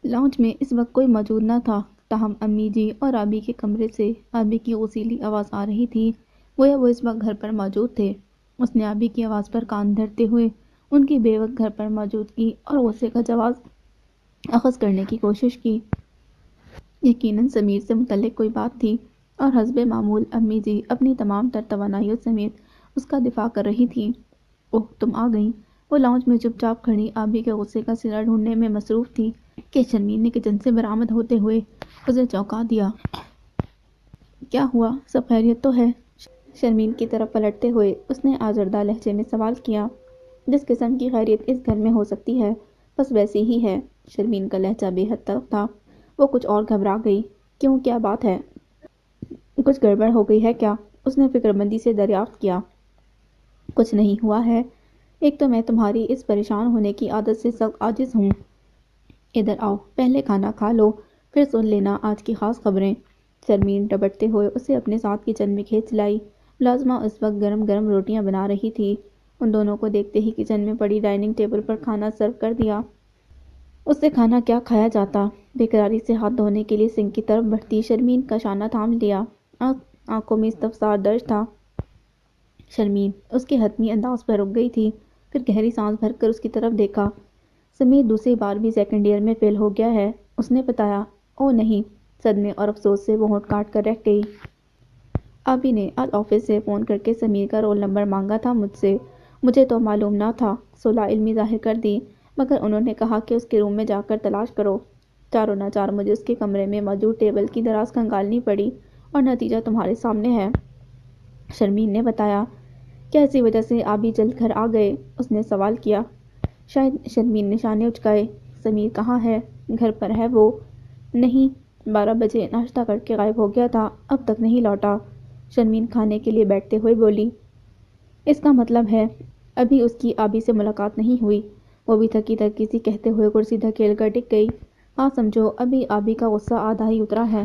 لاؤنج میں اس وقت کوئی موجود نہ تھا، تاہم امی جی اور آبی کے کمرے سے آبی کی غسیلی آواز آ رہی تھی، گویا وہ اس وقت گھر پر موجود تھے۔ اس نے آبی کی آواز پر کان دھرتے ہوئے ان کی بے وقت گھر پر موجودگی اور غصے کا جواز اخذ کرنے کی کوشش کی۔ یقیناً سمیر سے متعلق کوئی بات تھی، اور حسب معمول امی جی اپنی تمام تر توانائیوں سمیت اس کا دفاع کر رہی تھیں۔ اوہ، تم آ گئیں۔ وہ لاؤنج میں چپ چاپ کھڑی آبی کے غصے کا سلا ڈھونڈنے میں مصروف تھی کہ شرمین نے کچن سے برآمد ہوتے ہوئے اسے چونکا دیا۔ کیا ہوا؟ سب خیریت تو ہے؟ شرمین کی طرف پلٹتے ہوئے اس نے آزردہ لہجے میں سوال کیا۔ جس قسم کی خیریت اس گھر میں ہو سکتی ہے بس ویسی ہی ہے۔ شرمین کا لہجہ بے حد تلخ تھا۔ وہ کچھ اور گھبرا گئی۔ کیوں، کیا بات ہے؟ کچھ گڑبڑ ہو گئی ہے کیا؟ اس نے فکر مندی سے دریافت کیا۔ کچھ نہیں ہوا ہے، ایک تو میں تمہاری اس پریشان ہونے کی عادت سے سخت عاجز ہوں۔ ادھر آؤ، پہلے کھانا کھا لو، پھر سن لینا آج کی خاص خبریں۔ شرمین ڈپٹتے ہوئے اسے اپنے ساتھ کچن میں کھینچ لائی۔ ملازمہ اس وقت گرم گرم روٹیاں بنا رہی تھی۔ ان دونوں کو دیکھتے ہی کچن میں پڑی ڈائننگ ٹیبل پر کھانا سرو کر دیا۔ اس سے کھانا کیا کھایا جاتا؟ بےقراری سے ہاتھ دھونے کے لیے سنک کی طرف بڑھتی شرمین کا شانہ تھام لیا۔ آنکھوں میں استفسار درج تھا۔ شرمین اس کے حتمی انداز پر رک گئی تھی، پھر گہری سانس بھر کر اس کی طرف دیکھا۔ سمیر دوسری بار بھی سیکنڈ ایئر میں فیل ہو گیا ہے، اس نے بتایا۔ اوہ نہیں! صدمے اور افسوس سے وہ ہونٹ کاٹ کر رہ گئی۔ آبی نے آج آفس سے فون کر کے سمیر کا رول نمبر مانگا تھا مجھ سے، مجھے تو معلوم نہ تھا۔ لا علمی ظاہر کر دی، مگر انہوں نے کہا کہ اس کے روم میں جا کر تلاش کرو۔ چاروں ناچار مجھے اس کے کمرے میں موجود ٹیبل کی دراز کھنگالنی پڑی اور نتیجہ تمہارے سامنے ہے، شرمین نے بتایا۔ کیا اسی وجہ سے آبی جلد گھر آ گئے؟ اس نے سوال کیا۔ شاید، شرمین نے شانے اچکائے۔ سمیر کہاں ہے؟ گھر پر ہے وہ؟ نہیں، 12 بجے ناشتہ کر کے غائب ہو گیا تھا، اب تک نہیں لوٹا، شرمین کھانے کے لیے بیٹھتے ہوئے بولی۔ اس کا مطلب ہے ابھی اس کی آبی سے ملاقات نہیں ہوئی؟ وہ بھی تھکی تھکی سی کہتے ہوئے کرسی دھکیل کر ٹک گئی۔ ہاں سمجھو ابھی آبی کا غصہ آدھا ہی اترا ہے،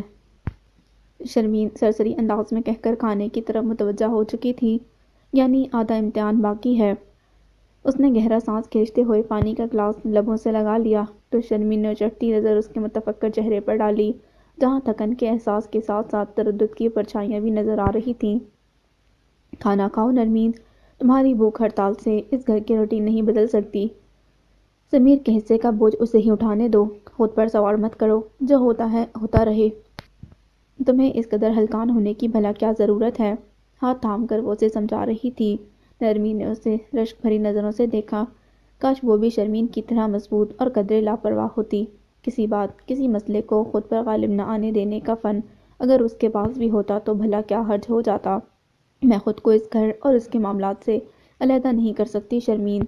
شرمین سرسری انداز میں کہہ کر کھانے کی طرف متوجہ ہو چکی تھی۔ یعنی آدھا امتحان باقی ہے؟ اس نے گہرا سانس کھینچتے ہوئے پانی کا گلاس لبوں سے لگا لیا تو شرمین نے چٹتی نظر اس کے متفکر چہرے پر ڈالی، جہاں تھکن کے احساس کے ساتھ ساتھ تردد کی پرچھائیاں بھی نظر آ رہی تھیں۔ کھانا کھاؤ نرمین، تمہاری بھوک ہڑتال سے اس گھر کی روٹین نہیں بدل سکتی۔ سمیر کے حصے کا بوجھ اسے ہی اٹھانے دو، خود پر سوار مت کرو، جو ہوتا ہے ہوتا رہے۔ تمہیں اس قدر ہلکان ہونے کی بھلا کیا ضرورت ہے؟ ہاتھ تھام کر وہ اسے سمجھا رہی تھی۔ نرمین نے اسے رشک بھری نظروں سے دیکھا۔ کاش وہ بھی شرمین کی طرح مضبوط اور قدرے لاپرواہ ہوتی۔ کسی بات، کسی مسئلے کو خود پر غالب نہ آنے دینے کا فن اگر اس کے پاس بھی ہوتا تو بھلا کیا حرج ہو جاتا؟ میں خود کو اس گھر اور اس کے معاملات سے علیحدہ نہیں کر سکتی شرمین،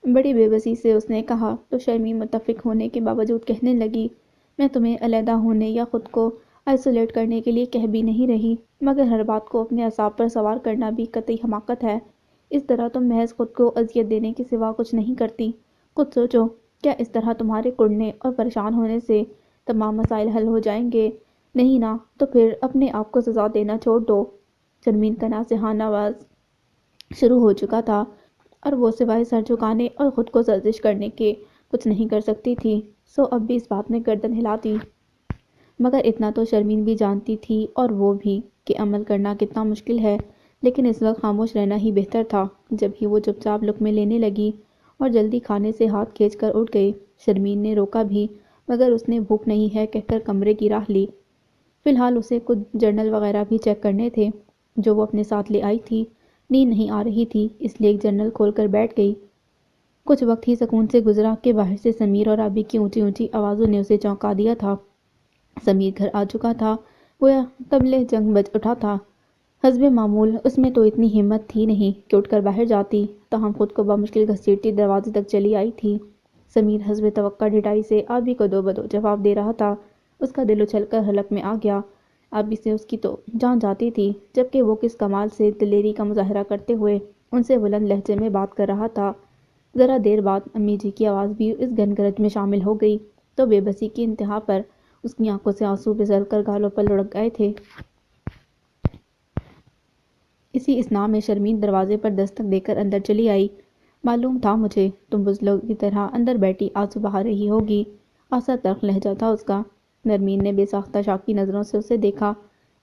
بڑی بے بسی سے اس نے کہا تو شرمین متفق ہونے کے باوجود کہنے لگی، میں تمہیں علیحدہ ہونے یا خود کو آئسولیٹ کرنے کے لیے کہہ بھی نہیں رہی، مگر ہر بات کو اپنے اعصاب پر سوار کرنا بھی قطعی حماقت ہے۔ اس طرح تم محض خود کو اذیت دینے کے سوا کچھ نہیں کرتی۔ خود سوچو، کیا اس طرح تمہارے کڑنے اور پریشان ہونے سے تمام مسائل حل ہو جائیں گے؟ نہیں نا، تو پھر اپنے آپ کو سزا دینا چھوڑ دو۔ شرمین کا ناصحانہ آواز شروع ہو چکا تھا اور وہ سوائے سر جھکانے اور خود کو سرزش کرنے کے کچھ نہیں کر سکتی تھی، سو اب بھی اس بات میں گردن ہلاتی۔ مگر اتنا تو شرمین بھی جانتی تھی اور وہ بھی کہ عمل کرنا کتنا مشکل ہے، لیکن اس وقت خاموش رہنا ہی بہتر تھا۔ جب ہی وہ چپ چاپ لقمے لینے لگی اور جلدی کھانے سے ہاتھ کھینچ کر اٹھ گئی، شرمین نے روکا بھی، مگر اس نے بھوک نہیں ہے کہہ کر کمرے کی راہ لی۔ فی الحال اسے کچھ جرنل وغیرہ بھی چیک کرنے تھے جو وہ اپنے ساتھ لے آئی تھی۔ نیند نہیں آ رہی تھی، اس لیے ایک جرنل کھول کر بیٹھ گئی۔ کچھ وقت ہی سکون سے گزرا کہ باہر سے سمیر اور آبی کی اونچی اونچی آوازوں نے اسے چونکا دیا تھا۔ سمیر گھر آ چکا تھا، گویا طبلِ جنگ بج اٹھا تھا۔ حسب معمول اس میں تو اتنی ہمت تھی نہیں کہ اٹھ کر باہر جاتی، تاہم خود کو بمشکل گھسیٹتی دروازے تک چلی آئی تھی۔ سمیر حسب توقع ڈھٹائی سے آبی کو دو بدو جواب دے رہا تھا۔ اس کا دل اچھل کر حلق میں آ گیا۔ آبی سے اس کی تو جان جاتی تھی، جبکہ وہ کس کمال سے دلیری کا مظاہرہ کرتے ہوئے ان سے بلند لہجے میں بات کر رہا تھا۔ ذرا دیر بعد امی جی کی آواز بھی اس گن گرج میں شامل ہو گئی تو بے بسی کی انتہا پر اس کی آنکھوں سے آنسو پھسل کر گالوں پر لڑک گئے تھے۔ اسی اثناء میں شرمین دروازے پر دستک دے کر اندر چلی آئی۔ معلوم تھا مجھے، تم بزدلوں کی طرح اندر بیٹھی آنسو بہا رہی ہوگی، آسا تلخ لہجہ تھا اس کا۔ نرمین نے بے ساختہ شاکی نظروں سے اسے دیکھا،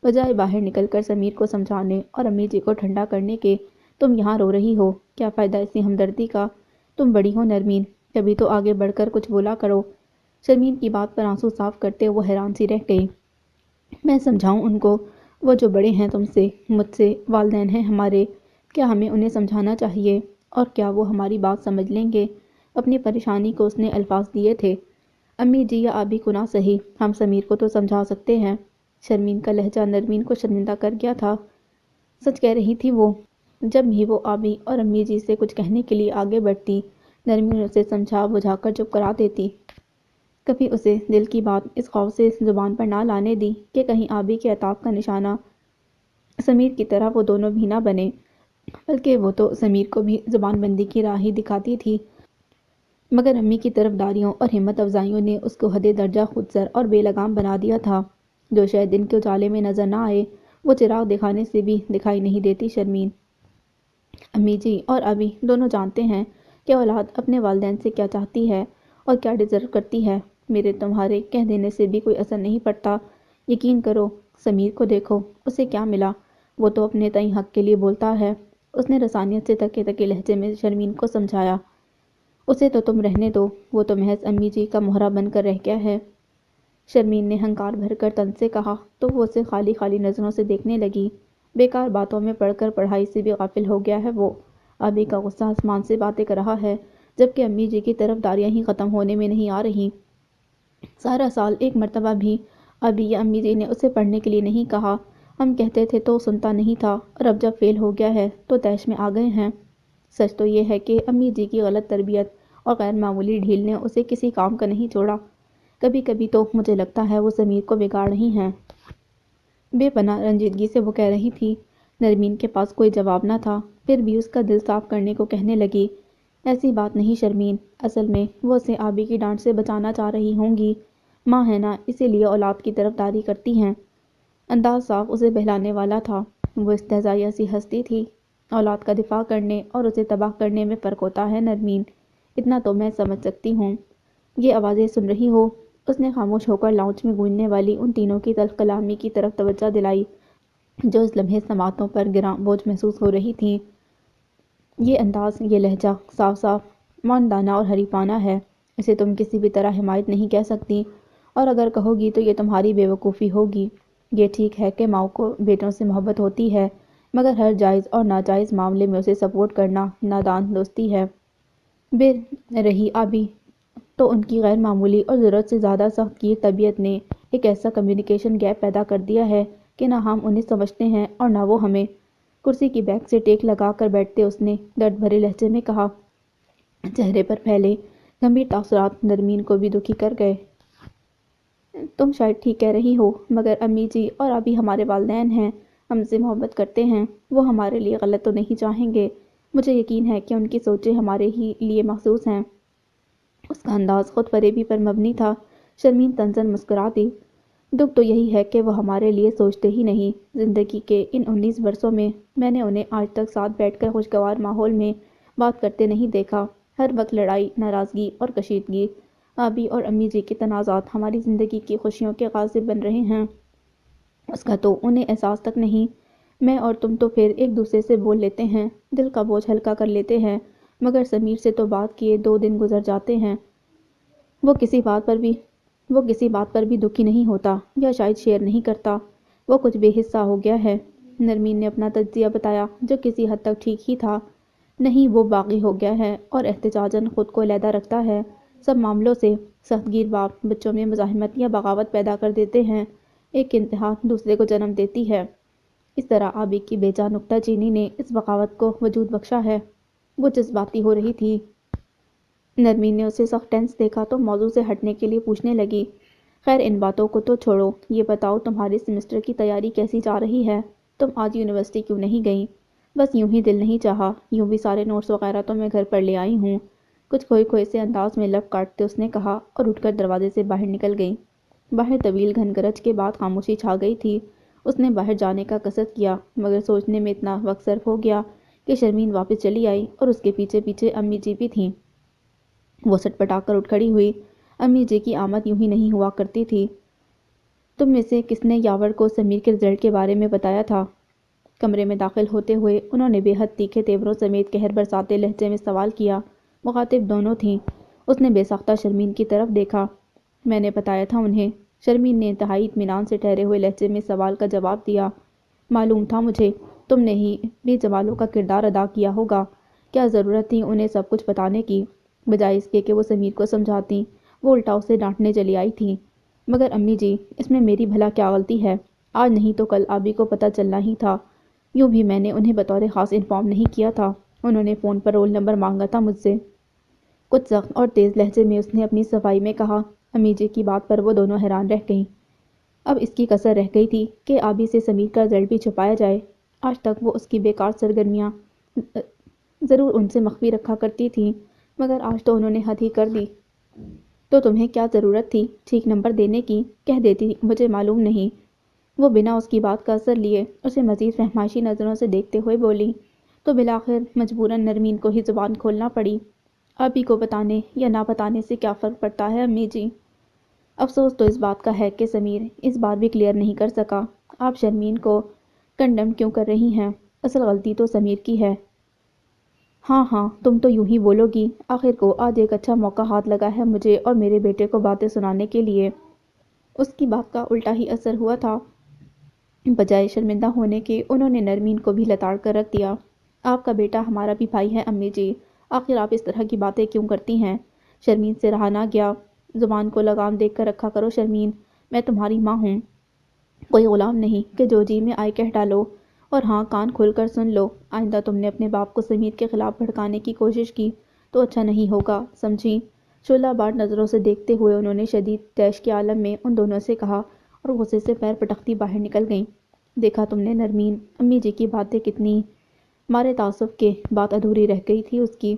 بجائے باہر نکل کر سمیر کو سمجھانے اور امی جی کو ٹھنڈا کرنے کے۔ تم یہاں رو رہی ہو، کیا فائدہ اسی ہمدردی کا؟ تم بڑی ہو نرمین، کبھی تو آگے بڑھ کر کچھ بولا کرو۔ شرمین کی بات پر آنسو صاف کرتے وہ حیران سی رہ گئی۔ میں سمجھاؤں ان کو؟ وہ جو بڑے ہیں تم سے، مجھ سے، والدین ہیں ہمارے، کیا ہمیں انہیں سمجھانا چاہیے؟ اور کیا وہ ہماری بات سمجھ لیں گے؟ اپنی پریشانی کو اس نے الفاظ دیے تھے۔ امی جی یا آبی کو نہ صحیح، ہم سمیر کو تو سمجھا سکتے ہیں۔ شرمین کا لہجہ نرمین کو شرمندہ کر گیا تھا۔ سچ کہہ رہی تھی وہ۔ جب بھی وہ آبی اور امی جی سے کچھ کہنے کے لیے آگے بڑھتی، نرمین اسے سمجھا بجھا کر چپ کرا دیتی۔ کبھی اسے دل کی بات اس خوف سے زبان پر نہ لانے دی کہ کہیں آبی کے عتاب کا نشانہ سمیر کی طرح وہ دونوں بھی نہ بنے، بلکہ وہ تو سمیر کو بھی زبان بندی کی راہ ہی دکھاتی تھی۔ مگر امی کی طرفداریوں اور ہمت افزائیوں نے اس کو حد درجہ خودسر اور بے لگام بنا دیا تھا۔ جو شے دن کے اجالے میں نظر نہ آئے، وہ چراغ دکھانے سے بھی دکھائی نہیں دیتی شرمین۔ امی جی اور ابھی دونوں جانتے ہیں کہ اولاد اپنے والدین سے کیا چاہتی ہے اور کیا ڈیزرو کرتی ہے۔ میرے تمہارے کہہ دینے سے بھی کوئی اثر نہیں پڑتا۔ یقین کرو، سمیر کو دیکھو، اسے کیا ملا؟ وہ تو اپنے تئیں حق کے لیے بولتا ہے۔ اس نے رسانیت سے تکے تکے لہجے میں شرمین کو سمجھایا۔ اسے تو تم رہنے دو، وہ تو محض امی جی کا مہرہ بن کر رہ گیا ہے۔ شرمین نے ہنکار بھر کر طنز سے کہا تو وہ اسے خالی خالی نظروں سے دیکھنے لگی۔ بیکار باتوں میں پڑھ کر پڑھائی سے بھی غافل ہو گیا ہے وہ۔ ابھی کا غصہ آسمان سے باتیں کر رہا ہے، جبکہ امی جی کی طرفداریاں ہی ختم ہونے میں نہیں آ رہی۔ سارا سال ایک مرتبہ بھی ابھی یا امی جی نے اسے پڑھنے کے لیے نہیں کہا۔ ہم کہتے تھے تو سنتا نہیں تھا، اور اب جب فیل ہو گیا ہے تو طیش میں آ گئے ہیں۔ سچ تو یہ ہے کہ امی جی کی غلط تربیت اور غیر معمولی ڈھیل نے اسے کسی کام کا نہیں چھوڑا۔ کبھی کبھی تو مجھے لگتا ہے وہ سمیر کو بگاڑ رہی ہیں۔ بے پناہ رنجیدگی سے وہ کہہ رہی تھی۔ نرمین کے پاس کوئی جواب نہ تھا، پھر بھی اس کا دل صاف کرنے کو کہنے لگی، ایسی بات نہیں شرمین، اصل میں وہ اسے آبی کی ڈانٹ سے بچانا چاہ رہی ہوں گی۔ ماں ہے نا، اسی لیے اولاد کی طرفداری کرتی ہیں۔ انداز صاف اسے بہلانے والا تھا۔ وہ استہزائیہ سی ہنستی تھی۔ اولاد کا دفاع کرنے اور اسے تباہ کرنے میں فرق ہوتا ہے نرمین، اتنا تو میں سمجھ سکتی ہوں۔ یہ آوازیں سن رہی ہو؟ اس نے خاموش ہو کر لاؤنج میں گونجنے والی ان تینوں کی تلخ کلامی کی طرف توجہ دلائی جو اس لمحے سماعتوں پر گراں بوجھ محسوس ہو رہی تھیں۔ یہ انداز، یہ لہجہ صاف صاف ماندانہ اور حریفانہ ہے۔ اسے تم کسی بھی طرح حمایت نہیں کہہ سکتی، اور اگر کہو گی تو یہ تمہاری بے وقوفی ہوگی۔ یہ ٹھیک ہے کہ ماؤں کو بیٹوں سے محبت ہوتی ہے، مگر ہر جائز اور ناجائز معاملے میں اسے سپورٹ کرنا نادان دوستی ہے۔ بے رہی آبی تو ان کی غیر معمولی اور ضرورت سے زیادہ سخت گیر طبیعت نے ایک ایسا کمیونیکیشن گیپ پیدا کر دیا ہے کہ نہ ہم انہیں سمجھتے ہیں اور نہ وہ ہمیں۔ کرسی کی بیک سے ٹیک لگا کر بیٹھتے اس نے درد بھرے لہجے میں کہا۔ چہرے پر پھیلے گمبھیر تاثرات نرمین کو بھی دکھی کر گئے۔ تم شاید ٹھیک کہہ رہی ہو، مگر امی جی اور ابھی ہمارے والدین ہیں، ہم سے محبت کرتے ہیں، وہ ہمارے لیے غلط تو نہیں چاہیں گے۔ مجھے یقین ہے کہ ان کی سوچیں ہمارے ہی لیے مخصوص ہیں۔ اس کا انداز خود فریبی پر مبنی تھا۔ شرمین طنزاً مسکرا دی۔ دکھ تو یہی ہے کہ وہ ہمارے لیے سوچتے ہی نہیں۔ زندگی کے ان 19 برسوں میں میں نے انہیں آج تک ساتھ بیٹھ کر خوشگوار ماحول میں بات کرتے نہیں دیکھا۔ ہر وقت لڑائی، ناراضگی اور کشیدگی۔ آبی اور امی جی کے تنازعات ہماری زندگی کی خوشیوں کے غاصب بن رہے ہیں۔ اس کا تو انہیں احساس تک نہیں۔ میں اور تم تو پھر ایک دوسرے سے بول لیتے ہیں، دل کا بوجھ ہلکا کر لیتے ہیں، مگر سمیر سے تو بات کیے 2 دن گزر جاتے ہیں۔ وہ کسی بات پر بھی دکھی نہیں ہوتا، یا شاید شیئر نہیں کرتا۔ وہ کچھ بے حصہ ہو گیا ہے۔ نرمین نے اپنا تجزیہ بتایا، جو کسی حد تک ٹھیک ہی تھا۔ نہیں، وہ باغی ہو گیا ہے اور احتجاجاً خود کو علیحدہ رکھتا ہے سب معاملوں سے۔ سخت گیر باپ بچوں میں مزاحمت یا بغاوت پیدا کر دیتے ہیں، ایک انتہا دوسرے کو جنم دیتی ہے۔ اس طرح آبی کی بے جا نکتہ چینی نے اس بغاوت کو وجود بخشا ہے۔ وہ جذباتی ہو رہی تھی۔ نرمین نے اسے سخت ٹینس دیکھا تو موضوع سے ہٹنے کے لیے پوچھنے لگی، خیر ان باتوں کو تو چھوڑو، یہ بتاؤ تمہارے سیمسٹر کی تیاری کیسی جا رہی ہے؟ تم آج یونیورسٹی کیوں نہیں گئیں؟ بس یوں ہی دل نہیں چاہا، یوں بھی سارے نوٹس وغیرہ تو میں گھر پر لے آئی ہوں، کچھ کھوئے کھوئے سے انداز میں لب کاٹتے اس نے کہا، اور اٹھ کر دروازے سے باہر نکل گئی۔ باہر طویل گھن گرج کے بعد خاموشی چھا گئی تھی۔ اس نے باہر جانے کا قصد کیا، مگر سوچنے میں اتنا وقت صرف ہو گیا کہ شرمین واپس چلی آئی اور اس کے پیچھے پیچھے امی جی بھی تھیں۔ وہ سٹ پٹا کر اٹھ کھڑی ہوئی۔ امی جی کی آمد یوں ہی نہیں ہوا کرتی تھی۔ تم میں سے کس نے یاور کو سمیر کے رزلٹ کے بارے میں بتایا تھا؟ کمرے میں داخل ہوتے ہوئے انہوں نے بے حد تیکھے تیوروں سمیت قہر برساتے لہجے میں سوال کیا۔ مخاطب دونوں تھیں۔ اس نے بے ساختہ شرمین کی طرف دیکھا۔ میں نے بتایا تھا انہیں، شرمین نے انتہائی اطمینان سے ٹھہرے ہوئے لہجے میں سوال کا جواب دیا۔ معلوم تھا مجھے، تم نے ہی بے جمالوں کا کردار ادا کیا ہوگا، کیا ضرورت تھی انہیں سب کچھ بتانے کی؟ بجائے اس کے کہ وہ سمیر کو سمجھاتی، وہ الٹا اسے ڈانٹنے چلی آئی تھیں۔ مگر امی جی، اس میں میری بھلا کیا غلطی ہے؟ آج نہیں تو کل آبی کو پتہ چلنا ہی تھا۔ یوں بھی میں نے انہیں بطور خاص انفارم نہیں کیا تھا۔ انہوں نے فون پر رول نمبر مانگا تھا مجھ سے۔ کچھ سخت اور تیز لہجے میں اس نے اپنی صفائی میں کہا۔ امی جی کی بات پر وہ دونوں حیران رہ گئیں۔ اب اس کی کسر رہ گئی تھی کہ آبی سے سمیر کا رزلٹ بھی چھپایا جائے۔ آج تک وہ اس کی بیکار سرگرمیاں ضرور ان سے مخفی رکھا کرتی تھیں، مگر آج تو انہوں نے حد ہی کر دی۔ تو تمہیں کیا ضرورت تھی ٹھیک نمبر دینے کی؟ کہہ دیتی مجھے معلوم نہیں۔ وہ بنا اس کی بات کا اثر لیے اسے مزید فہمائشی نظروں سے دیکھتے ہوئے بولی، تو بالآخر مجبوراً نرمین کو ہی زبان کھولنا پڑی۔ آبی کو بتانے یا نہ بتانے سے کیا فرق پڑتا ہے امی جی؟ افسوس تو اس بات کا ہے کہ سمیر اس بار بھی کلیئر نہیں کر سکا۔ آپ شرمین کو کنڈم کیوں کر رہی ہیں؟ اصل غلطی تو سمیر کی ہے۔ ہاں ہاں، تم تو یوں ہی بولو گی۔ آخر کو آج ایک اچھا موقع ہاتھ لگا ہے مجھے اور میرے بیٹے کو باتیں سنانے کے لیے۔ اس کی بات کا الٹا ہی اثر ہوا تھا۔ بجائے شرمندہ ہونے کے انہوں نے نرمین کو بھی لتاڑ کر رکھ دیا۔ آپ کا بیٹا ہمارا بھی بھائی ہے امی جی، آخر آپ اس طرح کی باتیں کیوں کرتی ہیں؟ شرمین سے رہا نہ گیا۔ زبان کو لگام دیکھ کر رکھا کرو شرمین، میں تمہاری ماں ہوں، کوئی غلام نہیں کہ جو جی میں آئے کہہ ڈالو۔ اور ہاں، کان کھول کر سن لو، آئندہ تم نے اپنے باپ کو سمیر کے خلاف بھڑکانے کی کوشش کی تو اچھا نہیں ہوگا، سمجھی؟ شعلہ بار نظروں سے دیکھتے ہوئے انہوں نے شدید طیش کے عالم میں ان دونوں سے کہا اور غصے سے پیر پٹکتی باہر نکل گئیں۔ دیکھا تم نے نرمین، امی جی کی باتیں کتنی مارے تعصب کے بات ادھوری رہ گئی تھی اس کی۔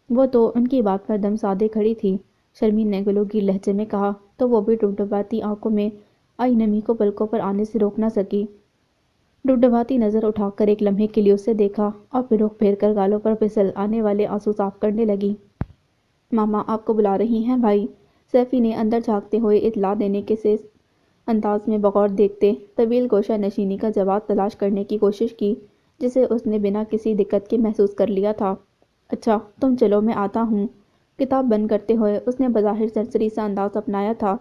وہ تو ان کی بات پر دم سادے کھڑی تھی۔ شرمین نے گلوگیر لہجے میں کہا تو وہ بھی ڈبڈباتی آنکھوں میں آئی نمی کو پلکوں پر آنے سے روک نہ سکی۔ ڈبڈباتی نظر اٹھا کر ایک لمحے کے لیے اسے دیکھا اور پھر رخ پھیر کر گالوں پر پھسل آنے والے آنسو صاف کرنے لگی۔ ماما آپ کو بلا رہی ہیں بھائی، سیفی نے اندر جھانکتے ہوئے اطلاع دینے کے سے انداز میں بغور دیکھتے طویل گوشہ نشینی کا جواب تلاش کرنے کی کوشش کی جسے اس نے بنا کسی دقت کے محسوس کر لیا تھا۔ اچھا تم چلو میں آتا ہوں۔ کتاب بند کرتے ہوئے اس نے بظاہر سرسری سا انداز اپنایا تھا،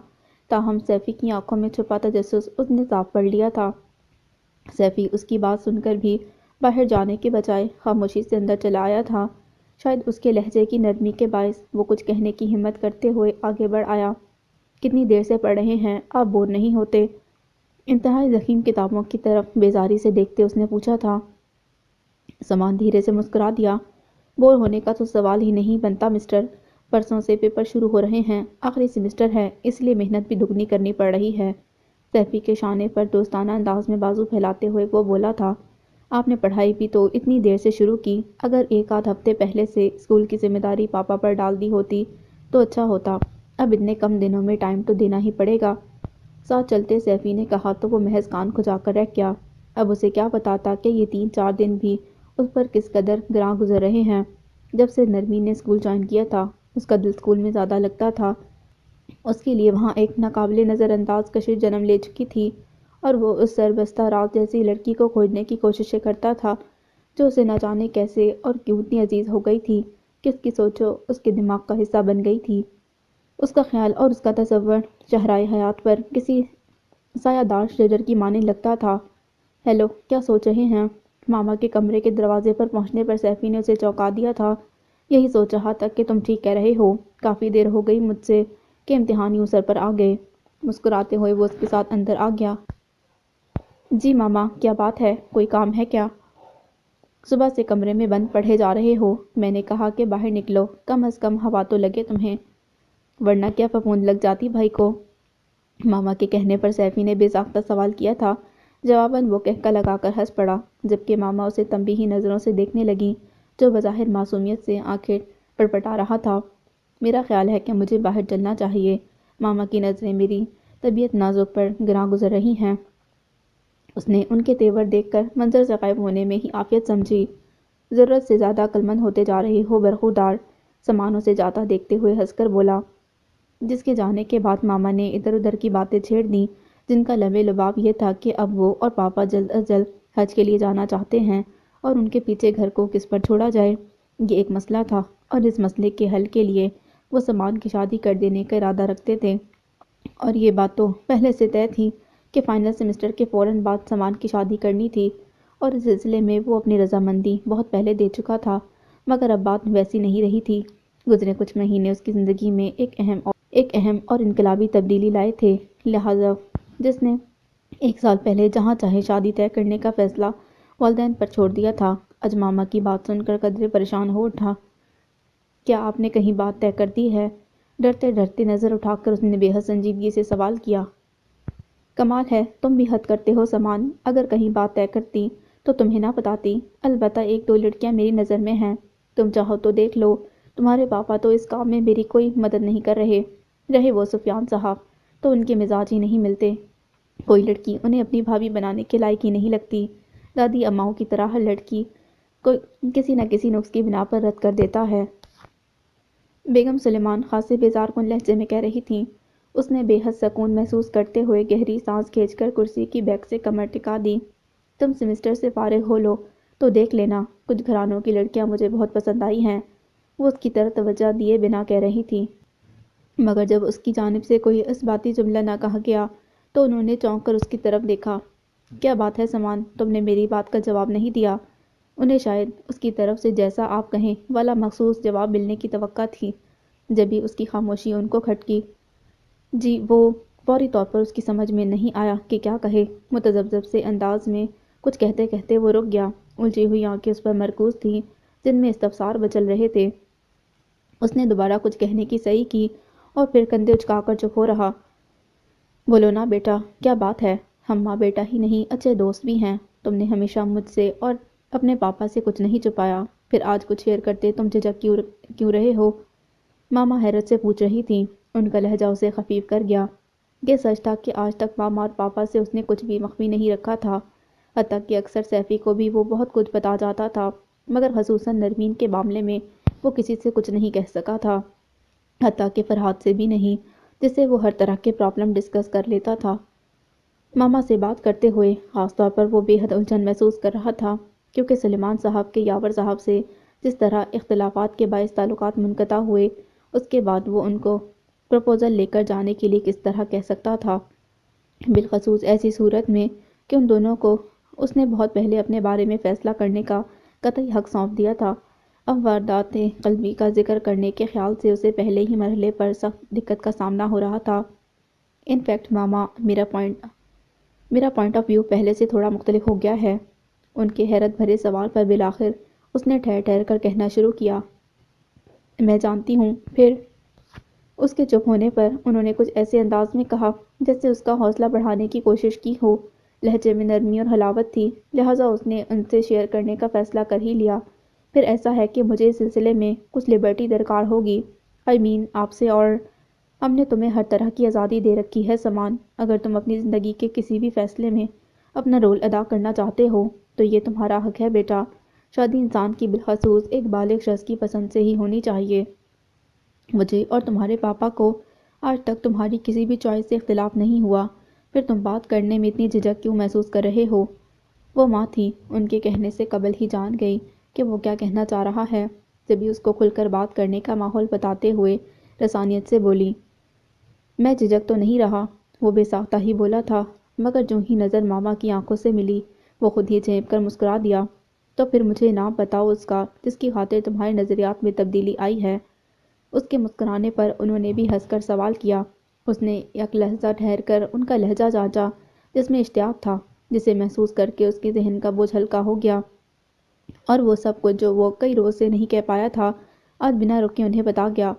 تاہم سیفی کی آنکھوں میں چھپا تجسس اس نے صاف پڑھ لیا تھا۔ سیفی اس کی بات سن کر بھی باہر جانے کے بجائے خاموشی سے اندر چلا آیا تھا۔ شاید اس کے لہجے کی نرمی کے باعث وہ کچھ کہنے کی ہمت کرتے ہوئے آگے بڑھ آیا۔ کتنی دیر سے پڑھ رہے ہیں؟ آپ بور نہیں ہوتے؟ انتہائی ضخیم کتابوں کی طرف بیزاری سے دیکھتے اس نے پوچھا تھا۔ سامان دھیرے سے مسکرا دیا۔ بور ہونے کا تو سوال ہی نہیں بنتا مسٹر، پرسوں سے پیپر شروع ہو رہے ہیں، آخری سمسٹر ہے، اس لیے محنت بھی دگنی کرنی پڑ رہی ہے۔ سیفی کے شانے پر دوستانہ انداز میں بازو پھیلاتے ہوئے وہ بولا تھا۔ آپ نے پڑھائی بھی تو اتنی دیر سے شروع کی، اگر ایک آدھ ہفتے پہلے سے اسکول کی ذمہ داری پاپا پر ڈال دی ہوتی تو اچھا ہوتا، اب اتنے کم دنوں میں ٹائم تو دینا ہی پڑے گا۔ ساتھ چلتے سیفی نے کہا تو وہ محض کان کھجا کر رہ گیا۔ اب اسے کیا پتا کہ یہ 3-4 دن بھی اس پر کس قدر گراں گزر رہے ہیں۔ جب سے نرمین نے اسکول جوائن کیا تھا اس کا دل اسکول میں زیادہ لگتا تھا۔ اس کے لیے وہاں ایک ناقابل نظر انداز کشش جنم لے چکی تھی اور وہ اس سربستہ راز جیسی لڑکی کو کھوجنے کی کوششیں کرتا تھا جو اسے نہ جانے کیسے اور کیوں اتنی عزیز ہو گئی تھی کہ اس کی سوچو اس کے دماغ کا حصہ بن گئی تھی۔ اس کا خیال اور اس کا تصور چہرائے حیات پر کسی سایہ دار شجر کی مانند لگتا تھا۔ ہیلو، کیا سوچ رہے ہیں؟ ماما کے کمرے کے دروازے پر پہنچنے پر سیفی نے اسے چونکا دیا تھا۔ یہی سوچ رہا تھا کہ تم ٹھیک کہہ رہے ہو، کافی دیر ہو گئی مجھ سے کہ امتحان یوں سر پر آ گئے۔ مسکراتے ہوئے وہ اس کے ساتھ اندر آ گیا۔ جی ماما، کیا بات ہے؟ کوئی کام ہے کیا؟ صبح سے کمرے میں بند پڑھے جا رہے ہو، میں نے کہا کہ باہر نکلو، کم از کم ہوا تو لگے تمہیں، ورنہ کیا پھپھوند لگ جاتی بھائی کو؟ ماما کے کہنے پر سیفی نے بے ساختہ سوال کیا تھا۔ جواباً وہ کہکا لگا کر ہنس پڑا، جبکہ ماما اسے تنبیہی نظروں سے دیکھنے لگیں جو بظاہر معصومیت سے آنکھیں پٹپٹا رہا تھا۔ میرا خیال ہے کہ مجھے باہر چلنا چاہیے۔ ماما کی نظریں میری طبیعت نازک پر گراں گزر رہی ہیں۔ اس نے ان کے تیور دیکھ کر منظر سے غائب ہونے میں ہی عافیت سمجھی۔ ضرورت سے زیادہ عقلمند ہوتے جا رہے ہو برخودار، سامانوں سے جاتا دیکھتے ہوئے ہنس کر بولا، جس کے جانے کے بعد ماما نے ادھر ادھر کی باتیں چھیڑ دیں جن کا لبِ لباب یہ تھا کہ اب وہ اور پاپا جلد از جلد حج کے لیے جانا چاہتے ہیں اور ان کے پیچھے گھر کو کس پر چھوڑا جائے، یہ ایک مسئلہ تھا اور اس مسئلے کے حل کے لیے وہ سامان کی شادی کر دینے کا ارادہ رکھتے تھے۔ اور یہ بات تو پہلے سے طے تھی کہ فائنل سمسٹر کے فوراً بعد سامان کی شادی کرنی تھی اور اس سلسلے میں وہ اپنی رضامندی بہت پہلے دے چکا تھا۔ مگر اب بات ویسی نہیں رہی تھی۔ گزرے کچھ مہینے اس کی زندگی میں ایک اہم اور انقلابی تبدیلی لائے تھے، لہٰذا جس نے 1 سال پہلے جہاں چاہے شادی طے کرنے کا فیصلہ والدین پر چھوڑ دیا تھا، آج ماما کی بات سن کر قدرے پریشان ہو اٹھا۔ کیا آپ نے کہیں بات طے کر دی ہے؟ ڈرتے ڈرتے نظر اٹھا کر اس نے بے حد سنجیدگی سے سوال کیا۔ کمال ہے، تم بھی حد کرتے ہو سامان، اگر کہیں بات طے کرتی تو تمہیں نہ بتاتی۔ البتہ 1-2 لڑکیاں میری نظر میں ہیں، تم چاہو تو دیکھ لو۔ تمہارے پاپا تو اس کام میں میری کوئی مدد نہیں کر رہے وہ سفیان صاحب تو ان کے مزاج ہی نہیں ملتے۔ کوئی لڑکی انہیں اپنی بھابھی بنانے کے لائق ہی نہیں لگتی۔ دادی اماؤں کی طرح ہر لڑکی کو کسی نہ کسی نقص کی بنا پر رد کر دیتا ہے۔ بیگم سلیمان خاصے بیزار کن لہجے میں کہہ رہی تھیں۔ اس نے بے حد سکون محسوس کرتے ہوئے گہری سانس کھینچ کر کرسی کی بیک سے کمر ٹکا دی۔ تم سیمسٹر سے فارغ ہو لو تو دیکھ لینا، کچھ گھرانوں کی لڑکیاں مجھے بہت پسند آئی ہیں، وہ اس کی طرف توجہ دیے بنا کہہ رہی تھی۔ مگر جب اس کی جانب سے کوئی اثباتی جملہ نہ کہا گیا تو انہوں نے چونک کر اس کی طرف دیکھا۔ کیا بات ہے سامان، تم نے میری بات کا جواب نہیں دیا؟ انہیں شاید اس کی طرف سے جیسا آپ کہیں والا مخصوص جواب ملنے کی توقع تھی، جبھی اس کی خاموشی ان کو کھٹکی۔ جی وہ فوری طور پر اس کی سمجھ میں نہیں آیا کہ کیا کہے۔ متذبذب سے انداز میں کچھ کہتے کہتے وہ رک گیا۔ الجھی ہوئی آنکھیں اس پر مرکوز تھیں جن میں استفسار بچل رہے تھے۔ اس نے دوبارہ کچھ کہنے کی صحیح کی اور پھر کندھے اچکا کر چپ ہو رہا۔ بولو نا بیٹا، کیا بات ہے؟ ہم ماں بیٹا ہی نہیں اچھے دوست بھی ہیں۔ تم نے ہمیشہ مجھ سے اور اپنے پاپا سے کچھ نہیں چھپایا، پھر آج کچھ شیئر کرتے تم جھجک کیوں رہے ہو؟ ماما حیرت سے پوچھ رہی تھیں۔ ان کا لہجہ اسے خفیف کر گیا۔ یہ سچ تھا کہ آج تک ماما اور پاپا سے اس نے کچھ بھی مخفی نہیں رکھا تھا، حتیٰ کہ اکثر سیفی کو بھی وہ بہت کچھ بتا جاتا تھا، مگر خصوصاً نرمین کے معاملے میں وہ کسی سے کچھ نہیں کہہ سکا تھا، حتیٰ کہ فرحاد سے بھی نہیں، جس سے وہ ہر طرح کے پرابلم ڈسکس کر لیتا تھا۔ ماما سے بات کرتے ہوئے خاص طور پر وہ بے حد الجھن محسوس کر رہا تھا، کیونکہ سلیمان صاحب کے یاور صاحب سے جس طرح اختلافات کے باعث تعلقات منقطع ہوئے، اس کے بعد وہ ان کو پروپوزل لے کر جانے کے لیے کس طرح کہہ سکتا تھا، بالخصوص ایسی صورت میں کہ ان دونوں کو اس نے بہت پہلے اپنے بارے میں فیصلہ کرنے کا قطعی حق سونپ دیا تھا۔ اب واردات قلبی کا ذکر کرنے کے خیال سے اسے پہلے ہی مرحلے پر سخت دقت کا سامنا ہو رہا تھا۔ ان فیکٹ ماما، میرا پوائنٹ آف ویو پہلے سے تھوڑا مختلف ہو گیا ہے۔ ان کے حیرت بھرے سوال پر بالآخر اس نے ٹھہر ٹھہر کر کہنا شروع کیا۔ میں جانتی ہوں۔ پھر اس کے چپ ہونے پر انہوں نے کچھ ایسے انداز میں کہا جیسے اس کا حوصلہ بڑھانے کی کوشش کی ہو۔ لہجے میں نرمی اور حلاوت تھی، لہٰذا اس نے ان سے شیئر کرنے کا فیصلہ کر ہی لیا۔ پھر ایسا ہے کہ مجھے اس سلسلے میں کچھ لبرٹی درکار ہوگی۔ آپ سے، اور ہم نے تمہیں ہر طرح کی آزادی دے رکھی ہے سامان۔ اگر تم اپنی زندگی کے کسی بھی فیصلے میں اپنا رول ادا کرنا چاہتے ہو تو یہ تمہارا حق ہے بیٹا۔ شادی انسان کی بالخصوص ایک بالغ شخص کی پسند سے ہی ہونی چاہیے۔ مجھے اور تمہارے پاپا کو آج تک تمہاری کسی بھی چوائس سے اختلاف نہیں ہوا، پھر تم بات کرنے میں اتنی جھجک کیوں محسوس کر رہے ہو؟ وہ ماں تھی، ان کے کہنے سے قبل ہی جان گئی کہ وہ کیا کہنا چاہ رہا ہے، جبھی اس کو کھل کر بات کرنے کا ماحول بتاتے ہوئے رسانیت سے بولی۔ میں جھجک تو نہیں رہا، وہ بے ساختہ ہی بولا تھا، مگر جو ہی نظر ماما کی آنکھوں سے ملی وہ خود ہی جھینپ کر مسکرا دیا۔ تو پھر مجھے نام بتاؤ اس کا جس کی خاطر تمہارے نظریات میں تبدیلی آئی ہے۔ اس کے مسکرانے پر انہوں نے بھی ہنس کر سوال کیا۔ اس نے یک لحظہ ٹھہر کر ان کا لہجہ جانچا جس میں اشتیاق تھا، جسے محسوس کر کے اس کے ذہن کا بوجھ ہلکا ہو گیا، اور وہ سب کچھ جو وہ کئی روز سے نہیں کہہ پایا تھا آج بنا رکے انہیں بتا گیا۔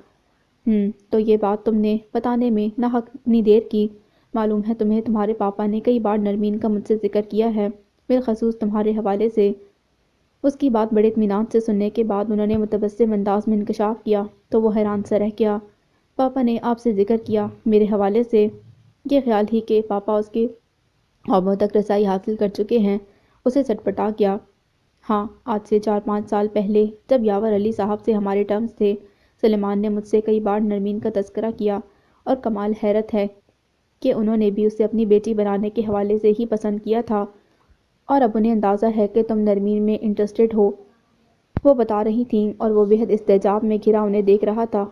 تو یہ بات تم نے بتانے میں ناحق اتنی دیر کی۔ معلوم ہے تمہیں تمہارے پاپا نے کئی بار نرمین کا مجھ سے ذکر کیا ہے، بالخصوص تمہارے حوالے سے۔ اس کی بات بڑے اطمینان سے سننے کے بعد انہوں نے متبسم انداز میں انکشاف کیا تو وہ حیران سا رہ گیا۔ پاپا نے آپ سے ذکر کیا میرے حوالے سے؟ یہ خیال ہی کہ پاپا اس کے خوابوں تک رسائی حاصل کر چکے ہیں اسے چٹپٹا گیا۔ ہاں، آج سے 4-5 سال پہلے جب یاور علی صاحب سے ہمارے ٹرمز تھے، سلیمان نے مجھ سے کئی بار نرمین کا تذکرہ کیا، اور کمال حیرت ہے کہ انہوں نے بھی اسے اپنی بیٹی بنانے کے حوالے سے ہی پسند کیا تھا، اور اب انہیں اندازہ ہے کہ تم نرمین میں انٹرسٹڈ ہو، وہ بتا رہی تھیں، اور وہ بے حد استعجاب میں گھرا انہیں دیکھ رہا تھا۔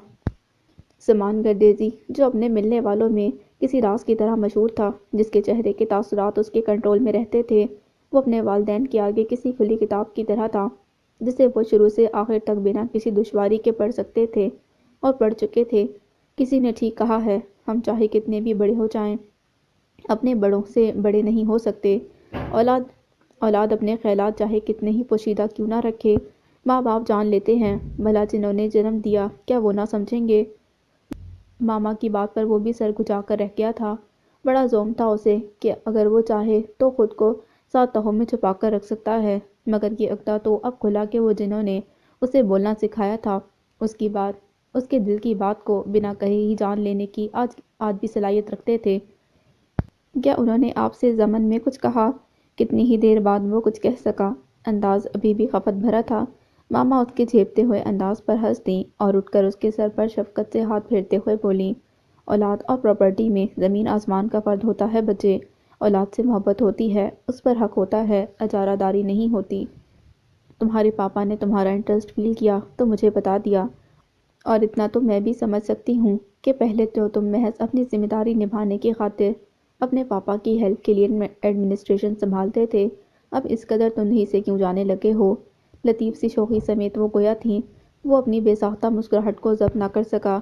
سامان گردیزی، جو اپنے ملنے والوں میں کسی راز کی طرح مشہور تھا، جس کے چہرے کے تاثرات اس کے کنٹرول میں رہتے تھے، وہ اپنے والدین کے آگے کسی کھلی کتاب کی طرح تھا۔ جسے وہ شروع سے آخر تک بنا کسی دشواری کے پڑھ سکتے تھے اور پڑھ چکے تھے۔ کسی نے ٹھیک کہا ہے، ہم چاہے کتنے بھی بڑے ہو جائیں، اپنے بڑوں سے بڑے نہیں ہو سکتے۔ اولاد اپنے خیالات چاہے کتنے ہی پوشیدہ کیوں نہ رکھے، ماں باپ جان لیتے ہیں۔ بھلا جنہوں نے جنم دیا کیا وہ نہ سمجھیں گے؟ ماما کی بات پر وہ بھی سر گھچا کر رہ گیا تھا۔ بڑا زوم تھا اسے کہ اگر وہ چاہے تو خود کو 7 تہوں میں چھپا کر رکھ سکتا ہے، مگر یہ عقدہ تو اب کھلا کہ وہ جنہوں نے اسے بولنا سکھایا تھا، اس کے دل کی بات کو بنا کہے ہی جان لینے کی آج بھی صلاحیت رکھتے تھے۔ کیا انہوں نے آپ سے ضمن میں کچھ کہا؟ کتنی ہی دیر بعد وہ کچھ کہہ سکا۔ انداز ابھی بھی خفت بھرا تھا۔ ماما اس کے جھیپتے ہوئے انداز پر ہنس دیں اور اٹھ کر اس کے سر پر شفقت سے ہاتھ پھیرتے ہوئے بولیں، اولاد اور پراپرٹی میں زمین آسمان کا فرق ہوتا ہے بچے۔ اولاد سے محبت ہوتی ہے، اس پر حق ہوتا ہے، اجارہ داری نہیں ہوتی۔ تمہارے پاپا نے تمہارا انٹرسٹ فیل کیا تو مجھے بتا دیا، اور اتنا تو میں بھی سمجھ سکتی ہوں کہ پہلے تو تم محض اپنی ذمہ داری نبھانے کی خاطر اپنے پاپا کی ہیلپ کے لیے ایڈمنسٹریشن سنبھالتے تھے، اب اس قدر تندھی سے کیوں جانے لگے ہو؟ لطیف سی شوخی سمیت وہ گویا تھیں۔ وہ اپنی بے ساختہ مسکراہٹ کو ضبط نہ کر سکا۔